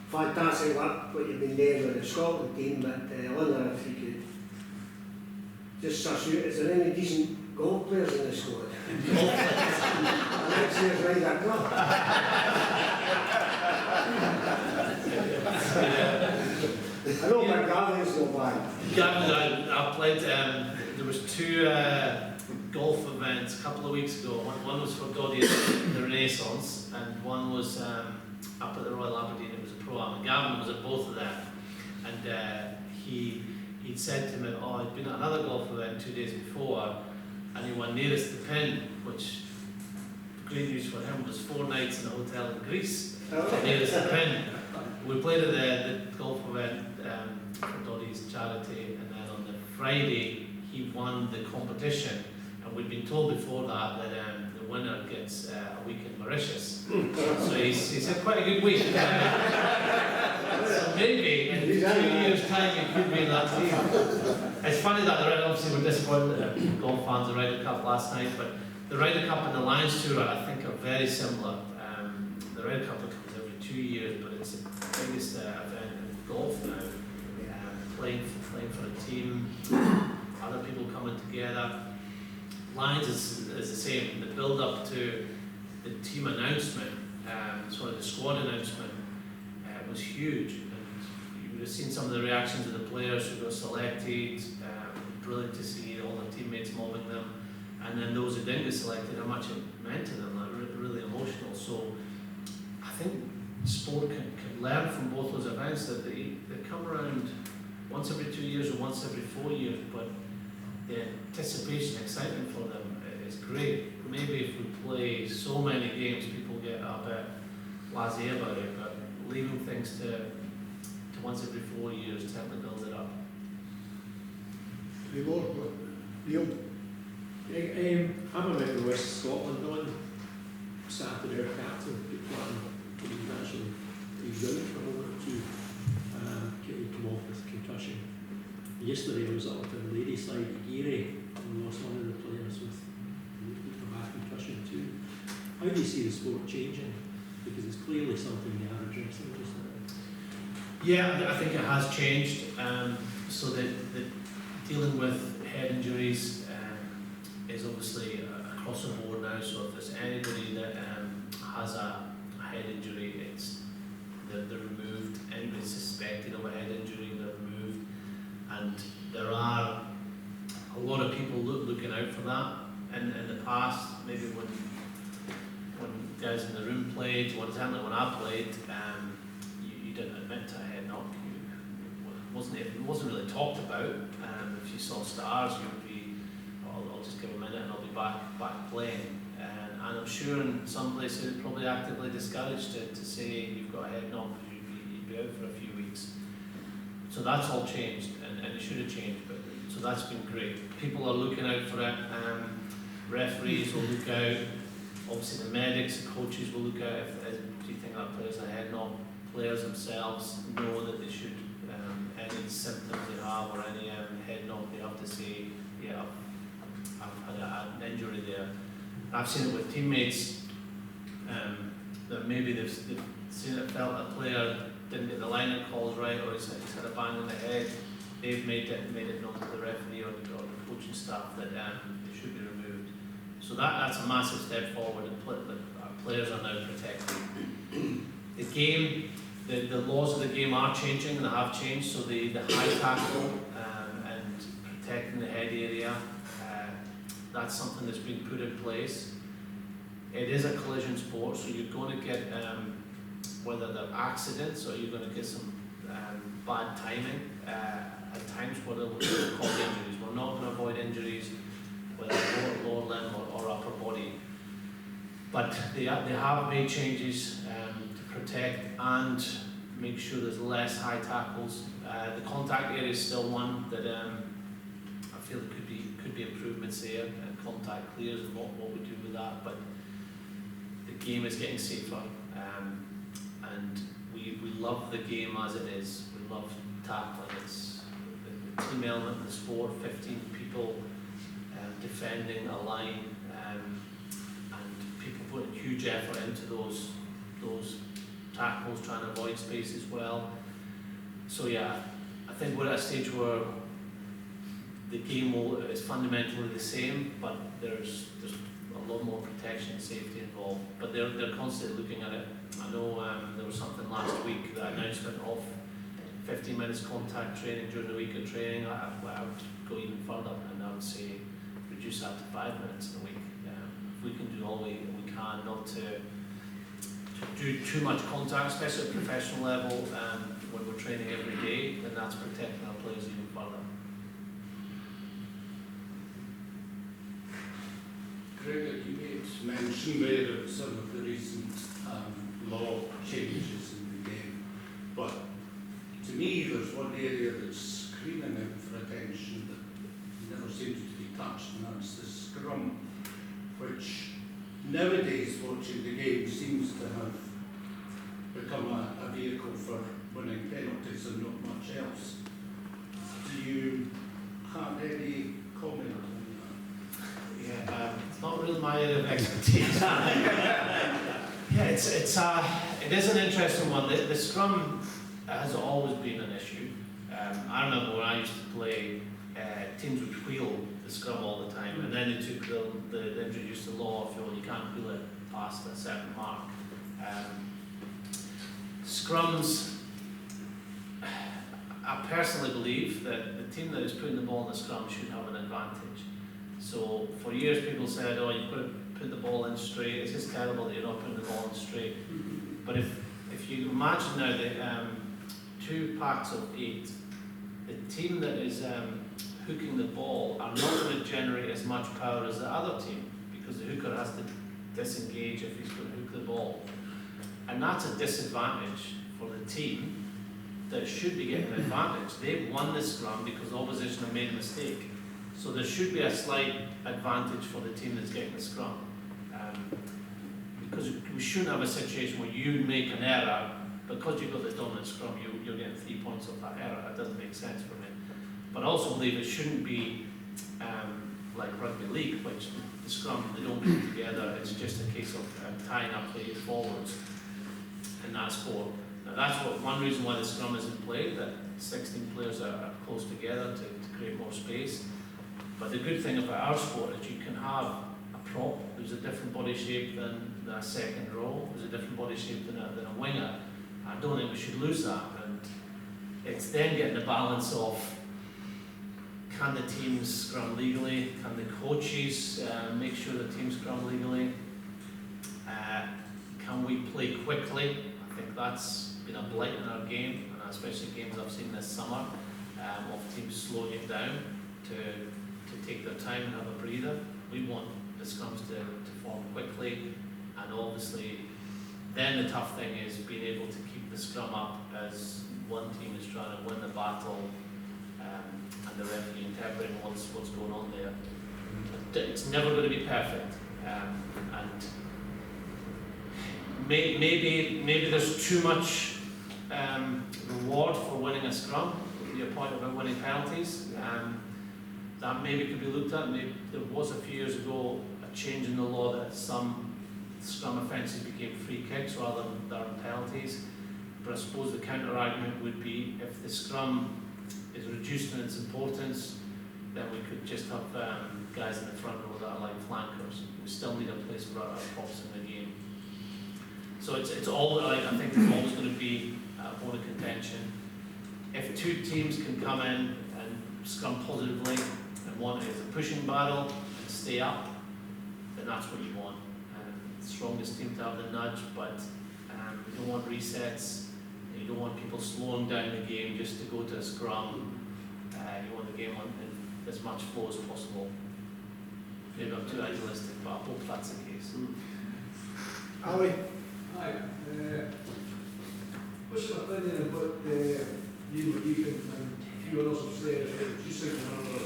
fantastic work what you've been doing with the Scotland team, but I wonder if you could just suss out, is there any decent golf players in the squad? Next year's Ryder Cup. I know my Gavin's no bad.
Gavin, I played, there was two golf events a couple of weeks ago. One was for Doddy at the Renaissance, and one was up at the Royal Aberdeen. It was a pro-am, and Gavin was at both of them. And he'd said to me, he'd been at another golf event 2 days before, and he won nearest the pin, which, great news for him, was 4 nights in a hotel in Greece, nearest the pin. We played at the golf event for Doddy's charity, and then on the Friday he won the competition, and we'd been told before that the winner gets a week in Mauritius. So he's had quite a good week. So maybe in 2 years' time he could be in that team. It's funny that obviously we're disappointed that golf fans the Ryder Cup last night, but the Ryder Cup and the Lions Tour I think are very similar. The Ryder Cup comes every 2 years, but it's the biggest event in golf now. Playing for a team, other people coming together. Lions is the same. The build up to the team announcement, the squad announcement, was huge. And you would have seen some of the reactions of the players who got selected. Brilliant to see all their teammates mobbing them, and then those who didn't get selected, how much it meant to them. Really emotional. So I think sport can learn from both those events, that they come around once every 2 years or once every 4 years, but the anticipation, excitement for them is great. Maybe if we play so many games, people get a bit blasé about it, but leaving things to once every 4 years tend to build it up.
Any more? Neil?
I'm a member of West Scotland on Saturday, our captain, he's actually running for a moment or two. He come off with concussion. Yesterday I was up in Ladyside at Geary and lost one of the players with a bad concussion too. How do you see the sport changing? Because it's clearly something they are addressing just now.
Yeah, I think it has changed. So that dealing with head injuries is obviously across the board now. So if there's anybody that has a head injury, they're removed. Anybody suspected of a head injury, they're removed. And there are a lot of people looking out for that. And in the past, maybe when guys in the room played, certainly when I played, you didn't admit to a head knock. It wasn't really talked about. If you saw stars, you would be, I'll just give a minute and I'll be back playing. And I'm sure in some places it's probably actively discouraged to say you've got a head knock because you'd be out for a few weeks. So that's all changed, and it should have changed. But so that's been great. People are looking out for it. Referees will look out. Obviously, the medics and coaches will look out if you think that player's a head knock. Players themselves know that they should. Any symptoms they have or any head knock, they have to say, yeah, had an injury there. I've seen it with teammates that maybe they've seen it, felt a player didn't get the line-up calls right, or he's had a bang on the head. They've made it known to the referee or the coaching staff that they should be removed. So that's a massive step forward, and our players are now protected. The game, the laws of the game are changing, and they have changed. So the high tackle and protecting the head area, that's something that's been put in place. It is a collision sport, so you're going to get whether they're accidents or you're going to get some bad timing at times where they'll cause injuries. We're not going to avoid injuries whether lower limb or upper body, but they have made changes to protect and make sure there's less high tackles. The contact area is still one that I feel there could be improvements there, and contact clears and what we do with that. But the game is getting safer, and we love the game as it is. We love tackling. It's the team element of the sport. 15 people defending a line, and people putting huge effort into those tackles, trying to avoid space as well. So yeah, I think we're at a stage where the game is fundamentally the same, but there's a lot more protection and safety involved. But they're constantly looking at it. I know there was something last week, the announcement of 15 minutes contact training during the week of training. I would go even further, and I would say reduce that to 5 minutes in a week. If we can do all we can not to do too much contact, especially at professional level, when we're training every day, then that's protecting our players even further.
Gregor, you made mention there of some of the recent law changes in the game, but to me there's one area that's screaming out for attention that never seems to be touched, and that's the scrum, which nowadays watching the game seems to have become a vehicle for winning penalties and not much else. Do you have any comment on that?
Yeah, it's not really my area of expertise. Yeah, it is an interesting one. The scrum has always been an issue. I remember when I used to play, teams would wheel the scrum all the time, and then they took they introduced the law of you can't wheel it past a certain mark. Scrums, I personally believe that the team that is putting the ball in the scrum should have an advantage. So for years people said, oh, you've got to put the ball in straight, it's just terrible that you're not putting the ball in straight. But if you imagine now that 2 packs of 8, the team that is hooking the ball are not going to generate as much power as the other team, because the hooker has to disengage if he's going to hook the ball. And that's a disadvantage for the team that should be getting an advantage. They've won the scrum because the opposition have made a mistake. So there should be a slight advantage for the team that's getting the scrum. Because we shouldn't have a situation where you make an error, because you've got the dominant scrum, you're getting 3 points off that error. That doesn't make sense for me. But I also believe it shouldn't be like rugby league, which the scrum, they don't move together. It's just a case of tying up the forwards in that sport. Now that's one reason why the scrum is in play, that 16 players are close together to create more space. But the good thing about our sport is you can have a prop who's a different body shape than a second row, who's a different body shape than a winger. I don't think we should lose that. And it's then getting the balance of, can the teams scrum legally? Can the coaches make sure the teams scrum legally? Can we play quickly? I think that's been a blight in our game, and especially games I've seen this summer, of teams slowing it down to take their time and have a breather. We want the scrums to form quickly, and obviously then the tough thing is being able to keep the scrum up as one team is trying to win the battle, and the referee interpreting what's going on there. It's never going to be perfect, and maybe there's too much reward for winning a scrum. Your point about winning penalties. that maybe could be looked at. Maybe there was a few years ago a change in the law that some scrum offences became free kicks rather than penalties. But I suppose the counter argument would be if the scrum is reduced in its importance, then we could just have guys in the front row that are like flankers. We still need a place for our props in the game. So it's all, I think it's always going to be a point of contention. If two teams can come in and scrum positively, and one is a pushing battle and stay up, then that's what you want. The strongest team to have the nudge, but you don't want resets. You don't want people slowing down the game just to go to a scrum. You want the game on in as much flow as possible. Maybe I'm too idealistic, but I hope that's the case.
Ali?
Hi. What's your opinion about you were keeping and few others have said reducing the number of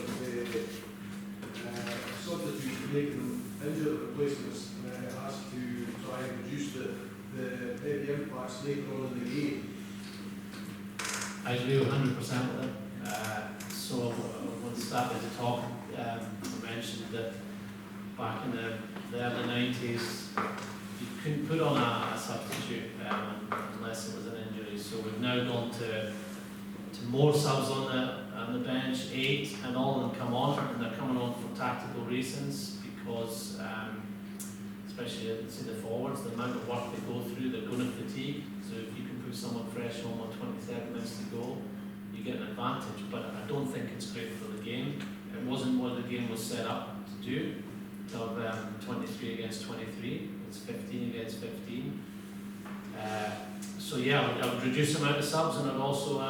substitutes making them injured replacements as to try and reduce the heavy impacts later on in the game?
I agree 100% with it. So when we started to talk, I mentioned that back in the early 90s, you couldn't put on a substitute unless it was an injury. So we've now gone to more subs on the bench, 8, and all of them come on, and they're coming on for tactical reasons because, especially the forwards, the amount of work they go through, they're going to fatigue. So if you can put someone fresh on 27 minutes to go, you get an advantage. But I don't think it's great for the game. It wasn't what the game was set up to do. To have 23 against 23, it's 15 against 15. So yeah, I would reduce the amount of subs, and I'd also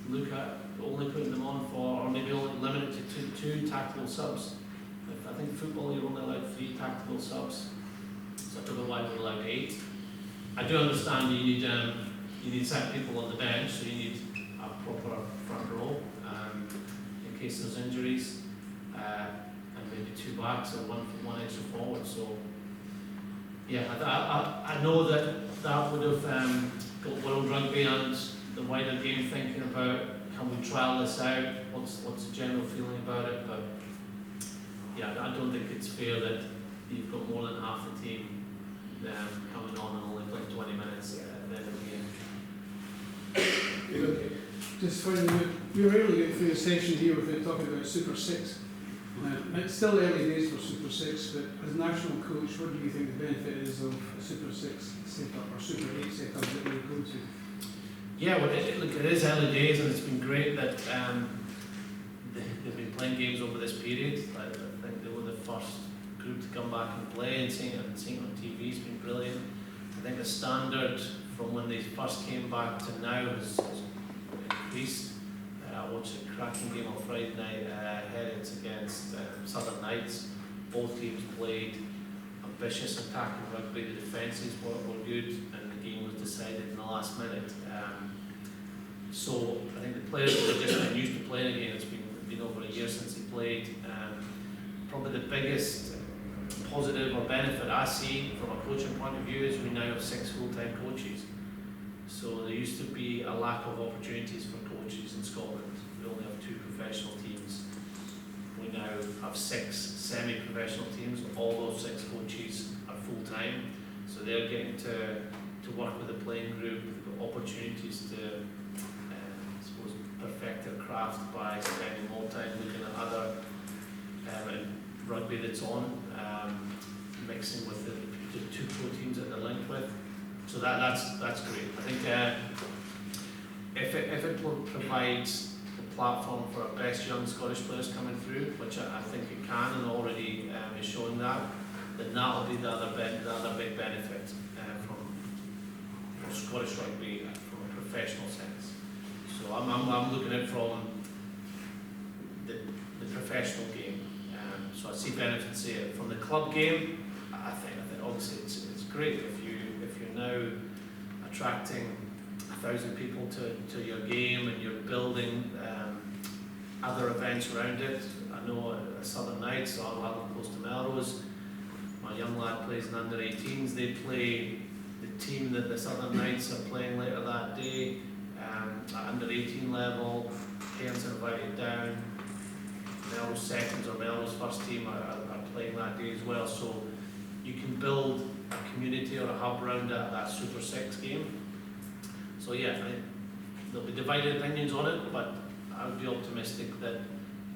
look at only putting them on for, or maybe only limit it to 2 tactical subs. I think football you're only allowed 3 tactical subs, so I don't know why we're allowed 8. I do understand you need certain people on the bench, so you need a proper front row in case there's injuries, and maybe 2 backs or one extra forward. So yeah, I know that would have got World Rugby and the wider game thinking about, can we trial this out? What's the general feeling about it? But yeah, I don't think it's fair that you've got more than half the team coming on and only playing 20 minutes at the end of the game.
Just finally, we rarely get through a session here without talking about Super 6. It's still early days for Super 6, but as national coach, what do you think the benefit is of a Super 6 setup or Super 8 setup that we go to?
Yeah, well, it is early days, and it's been great that they've been playing games over this period. I think they were the first group to come back and play, and seeing it on TV has been brilliant. I think the standard from when they first came back to now has increased. I watched a cracking game on Friday night, Heriots against Southern Knights. Both teams played ambitious attacking rugby. The defences were good, and the game was decided in the last minute. So I think the players are just getting used to playing again. It's been over a year since they played. Probably the biggest positive or benefit I see from a coaching point of view is we now have 6 full-time coaches. So there used to be a lack of opportunities for coaches in Scotland. We only have 2 professional teams. We now have 6 semi-professional teams. All those 6 coaches are full-time. So they're getting to work with the playing group. They've got opportunities to perfect their craft by spending more time looking at other rugby that's on, mixing with the 2 pro teams that they're linked with. So that's great. I think if it provides the platform for our best young Scottish players coming through, which I think it can and already is showing that, then that will be the other big benefit from Scottish rugby from a professional sense. So I'm looking at it from the professional game. So I see benefits here. From the club game, I think obviously it's great if you're now attracting 1,000 people to your game and you're building other events around it. I know at Southern Nights, so I'll have them close to Melrose. My young lad plays in under 18s. They play the team that the Southern Nights are playing later that day. At under 18 level, parents are invited down. Melrose seconds or Melrose first team are playing that day as well. So you can build a community or a hub around that Super 6 game. So yeah, there'll be divided opinions on it, but I would be optimistic that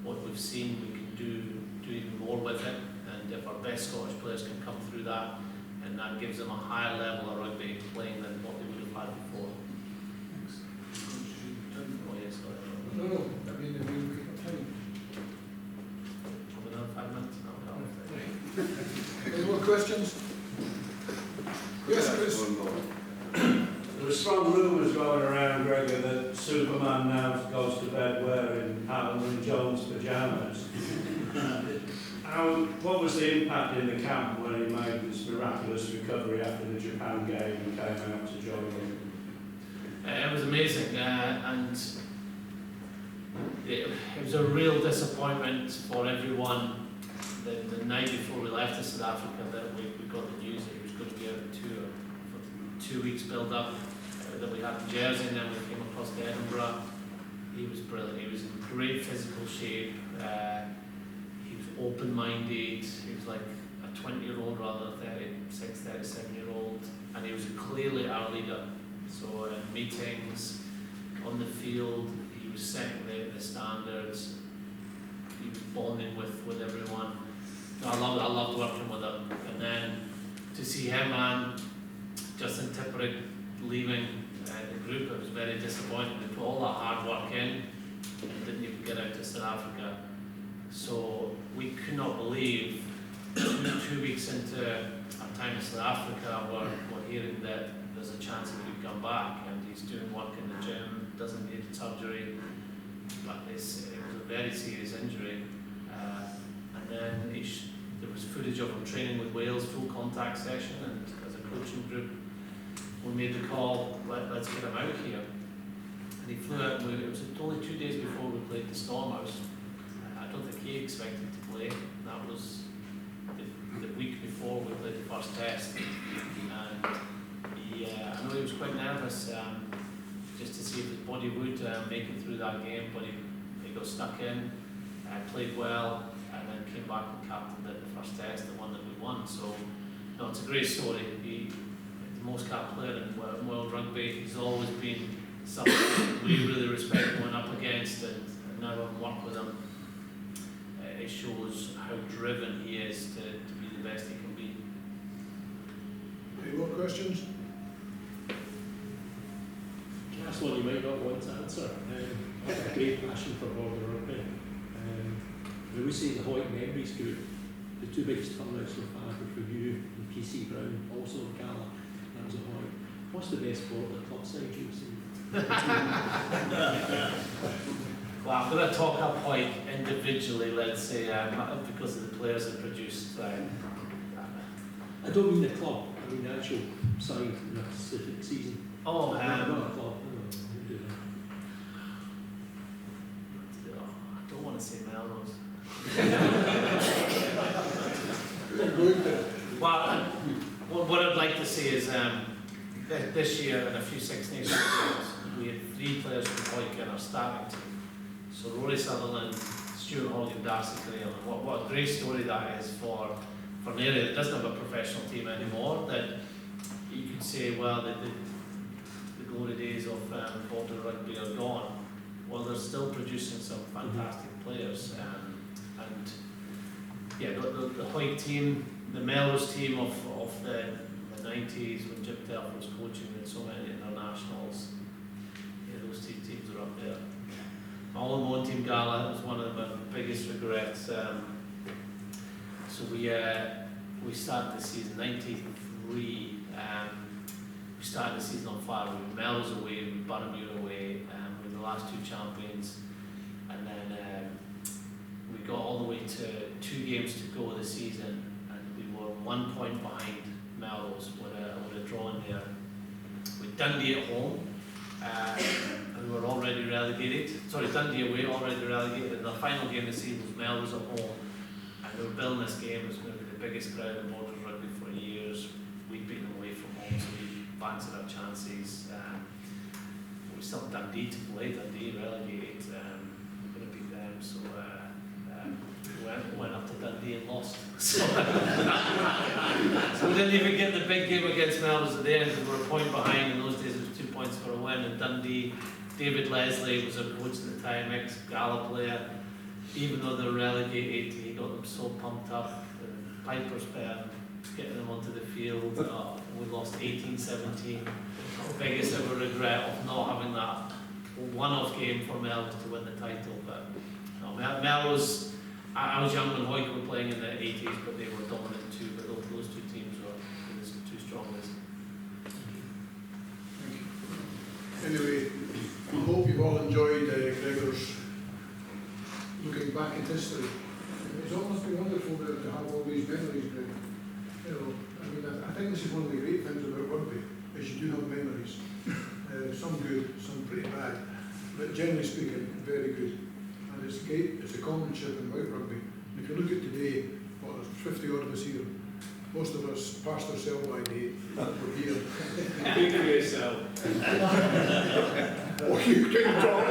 what we've seen we can do even more with it, and if our best Scottish players can come through that, and that gives them a higher level of rugby playing than what they would have had before. Oh yes, sorry.
No, I mean, we can time.
Have another 5 minutes now.
Any more questions? Yes, Chris.
There were strong rumours going around, Gregor, that Superman now goes to bed wearing Alan and Jones pyjamas. What was the impact in the camp when he made this miraculous recovery after the Japan game and came out to join them?
It was amazing, and it was a real disappointment for everyone the night before we left to South Africa that we got the news that he was going to be out of tour for 2 weeks build up that we had in Jersey, and then we came across to Edinburgh. He was brilliant. He was in great physical shape. He was open-minded. He was like a 20-year-old rather than 36, 37-year-old, and he was clearly our leader. So in meetings, on the field, he was setting the standards. He was bonding with everyone. No, I loved working with him. And then to see him and Justin Tipperick leaving the group, it was very disappointing. They put all that hard work in and didn't even get out to South Africa. So we could not believe 2 weeks into our time in South Africa, we're hearing that there's a chance he could come back, and he's doing work in the gym, doesn't need surgery, but it was a very serious injury. And then there was footage of him training with Wales, full contact session, and as a coaching group, we made the call, let's get him out here. And he flew out, it was only 2 days before we played the Stormers. I don't think he expected to play. That was the week before we played the first test. And I know he was quite nervous just to see if his body would make it through that game, but he got stuck in, played well, and then came back and captained the first test, the one that we won. So, no, it's a great story. He's the most capped player in world rugby. He's always been someone we really respect going up against, and now I've worked with him. It shows how driven he is to be the best he can be.
Any more questions?
That's one you might not want to answer. I have a great passion for border rugby. When we say the Hoyt Memories Group, the two biggest turnouts we've had were for you and PC Brown, also Gala, that was a Hoyt. What's the best border club side you've seen?
Well, I'm going to talk up Hoyt individually, let's say, because of the players that produced.
I don't mean the club, I mean the actual side in a specific season.
Oh,
not a club.
I don't want to say Melrose. Well, what I'd like to say is this year in a few Six Nations games, we had 3 players from Hoyt in our starting team. So Rory Sutherland, Stuart Hogg and Darcy Graham. And what a great story that is for an area that doesn't have a professional team anymore, that you could say, well, the glory days of border rugby are gone. Well, they're still producing some fantastic players. And yeah, the Hoyt team, the Melrose team of the 90s when Jim Telfer was coaching and so many internationals, yeah, those 2 teams are up there. All in one team Gala was one of my biggest regrets. So we started the season 93. We started the season on fire with Melrose away, with Buttermuir away, with the last 2 champions, and then we got all the way to 2 games to go this season, and we were 1 point behind Melrose with a draw in there. With Dundee at home, who were already relegated. Sorry, Dundee away, already relegated. And the final game of the season was Melrose at home, and they were building this game. It was going to be the biggest crowd in Borders rugby for years. We'd beaten them away from home, so we fancied our chances. We still have Dundee to play. Dundee relegated. We're going to beat them, so went up to Dundee and lost. So, so we didn't even get the big game against Melrose at the end. We were a point behind. In those days it was 2 points for a win. And Dundee, David Leslie was our coach at the time, ex-Gala player. Even though they were relegated, he got them so pumped up. Piper's getting them onto the field. We lost 18-17. Biggest ever regret of not having that one-off game for Melrose to win the title. But no, Melrose, I was young when Hoyk were playing in the 80s, but they were dominant too. But those two teams were the two strongest.
Anyway, I hope you've all enjoyed Gregor's looking back at history. It's almost been wonderful to have all these memories, Greg. You know, I mean, I think this is one of the great things about rugby, is you do have memories. Some good, some pretty bad, but generally speaking, very good. And it's great, it's a commonship about rugby. And if you look at today, what, there's 50 odd of us here. Most of us passed our sell-by date. We're here.
Think of yourself.
Oh, you can talk.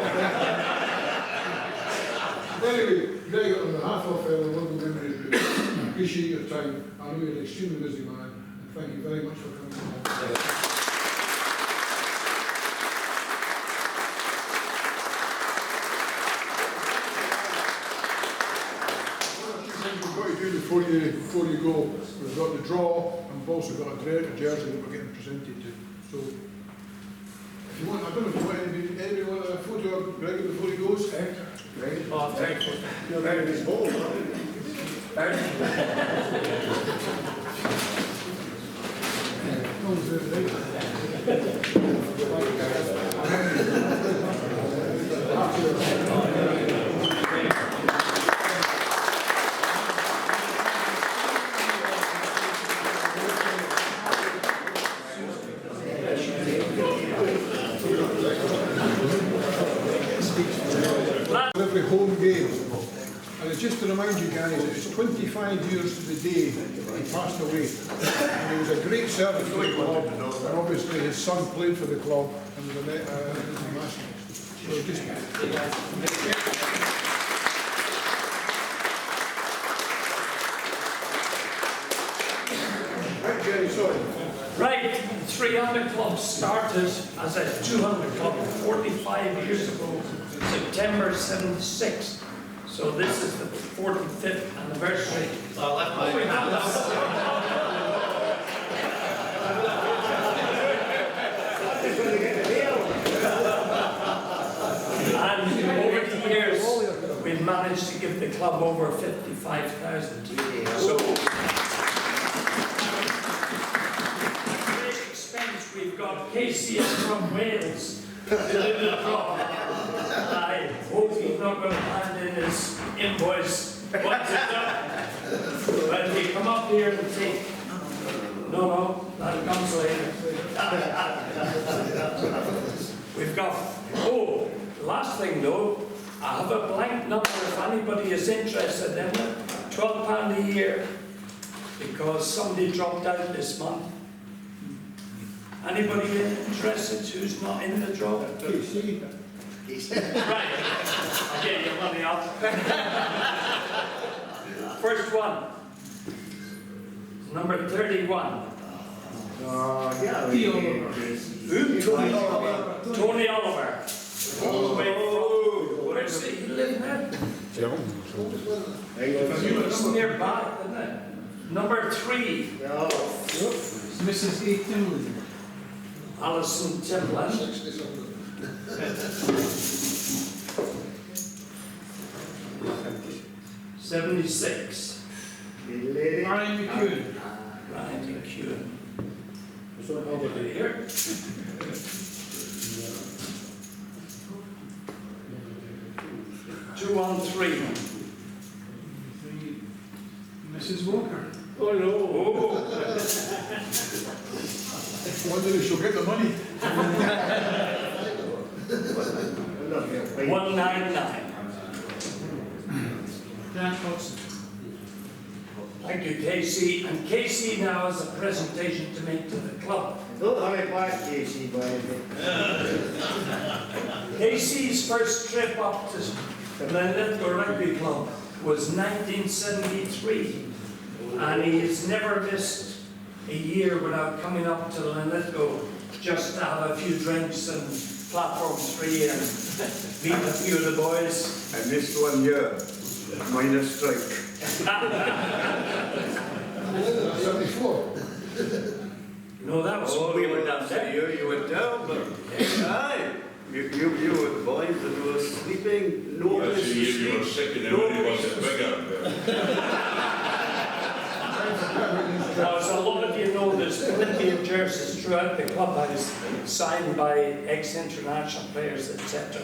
Anyway, Gregor, on behalf of the London Memories Group, I appreciate your time. I know you're an extremely busy man, and thank you very much for coming. Before you go, we've got the draw, and we've also got a jersey that we're getting presented to. So, if you want, I don't know if you want anybody want a photo of Gregor before he goes?
Oh, thank you.
You're very visible.
Every home game, and it's just to remind you guys, it's 25 years to the day he passed away, and he was a great servant for the club, and obviously his son played for the club and was a master. So just right, Jerry, sorry.
Right, 300 Club started as a 200 Club 45 years ago, September 76. So this is the 45th anniversary.
Well, that might
And over the years, we've managed to give the club over 55,000. So, great expense. We've got KCS from Wales to Linlithgow. I hope he's not going to hand in his invoice once it's done. When we come up here and take, no, that comes later. We've got, last thing though, I have a blank number if anybody is interested in it, £12 a year, because somebody dropped out this month. Anybody interested who's not in the draw? Right, I'll get your money up. First one, number 31. Who? Tony Oliver. All the way from, where's he live now? It's nearby, isn't it? Number 3.
Mrs. A. Timlin.
Alison Timlin. 76.
Ryan McEwen.
Ryan McEwen. Over here. Two on 3.
Mrs. Walker.
Oh no.
Wonder if she'll get the money.
199.
Dan Hudson.
Thank you, Casey. And Casey now has a presentation to make to the club.
Don't have it back, Casey, by
Casey's first trip up to the Linlithgow Rugby Club was 1973, and he's never missed a year without coming up to Linlithgow just to have a few drinks and platform 3 and meet a few of the boys.
I missed 1 year, minor strike.
74.
No, that was when we were down there.
You were down, but aye. You were the boys that were sleeping. No one was
you were sick and everybody was bigger.
Now, as a lot of you know, there's plenty of jerseys throughout the clubhouse signed by ex-international players, etc.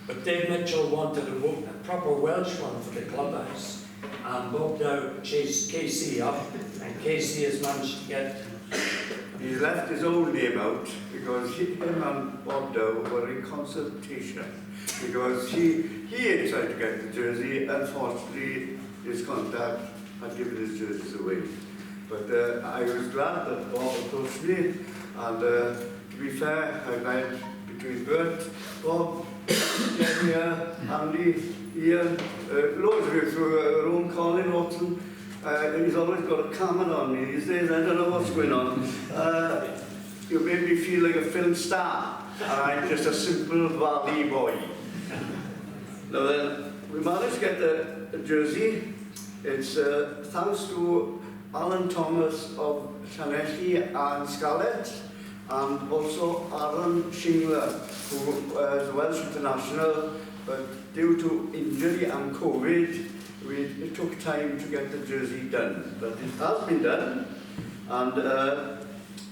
But Dave Mitchell wanted a proper Welsh one for the clubhouse, and Bob Dow chased Casey up, and Casey has managed to get.
He left his own name out because him and Bob Dow were in consultation because he had tried to get the jersey. Unfortunately, his contact had given his jerseys away. But I was glad that Bob approached me, and to be fair, I went between Bert, Bob, Jenny, Andy, Ian, loads of you through Ron Colin, Orton. He's always got a camera on me these days. I don't know what's going on. You made me feel like a film star, and I'm just a simple valley boy. Now then, we managed to get the jersey. It's thanks to Alan Thomas of Llanelli and Scarlett, and also Aaron Shingler, who is a Welsh international, but due to injury and COVID, it took time to get the jersey done. But it has been done, and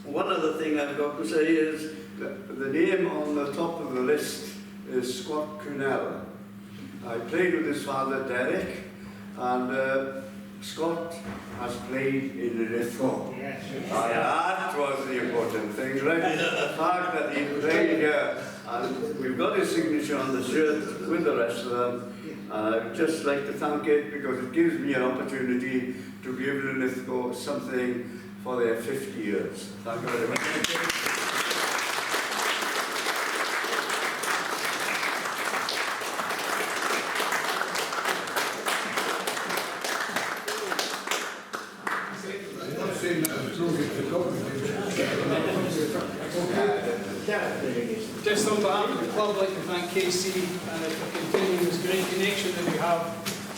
one other thing I've got to say is the name on the top of the list is Scott Cunell. I played with his father Derek, and Scott has played in the Linlithgow.
Yes.
That was the important thing, right? The fact that he played here, and we've got his signature on the shirt with the rest of them. I'd just like to thank it because it gives me an opportunity to give Linlithgow something for their 50 years. Thank you very much.
Just on behalf of the club, I'd like to thank KC for continuing this great connection that we have.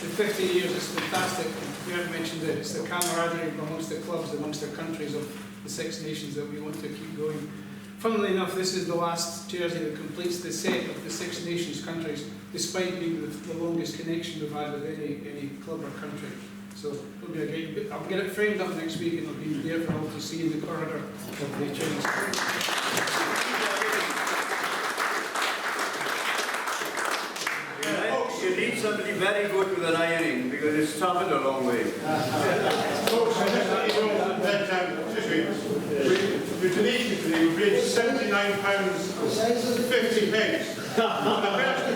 In 50 years, it's fantastic. We haven't mentioned it. It's the camaraderie amongst the clubs, amongst the countries of the Six Nations that we want to keep going. Funnily enough, this is the last jersey that completes the set of the Six Nations countries, despite being the longest connection we've had with any club or country. So it'll be a great bit. I'll get it framed up next week and it'll be there for all to see in the corridor of the Chinese.
You need somebody very good with an ironing because it's travelled a long way.
With Denise, we raised £79.50. The best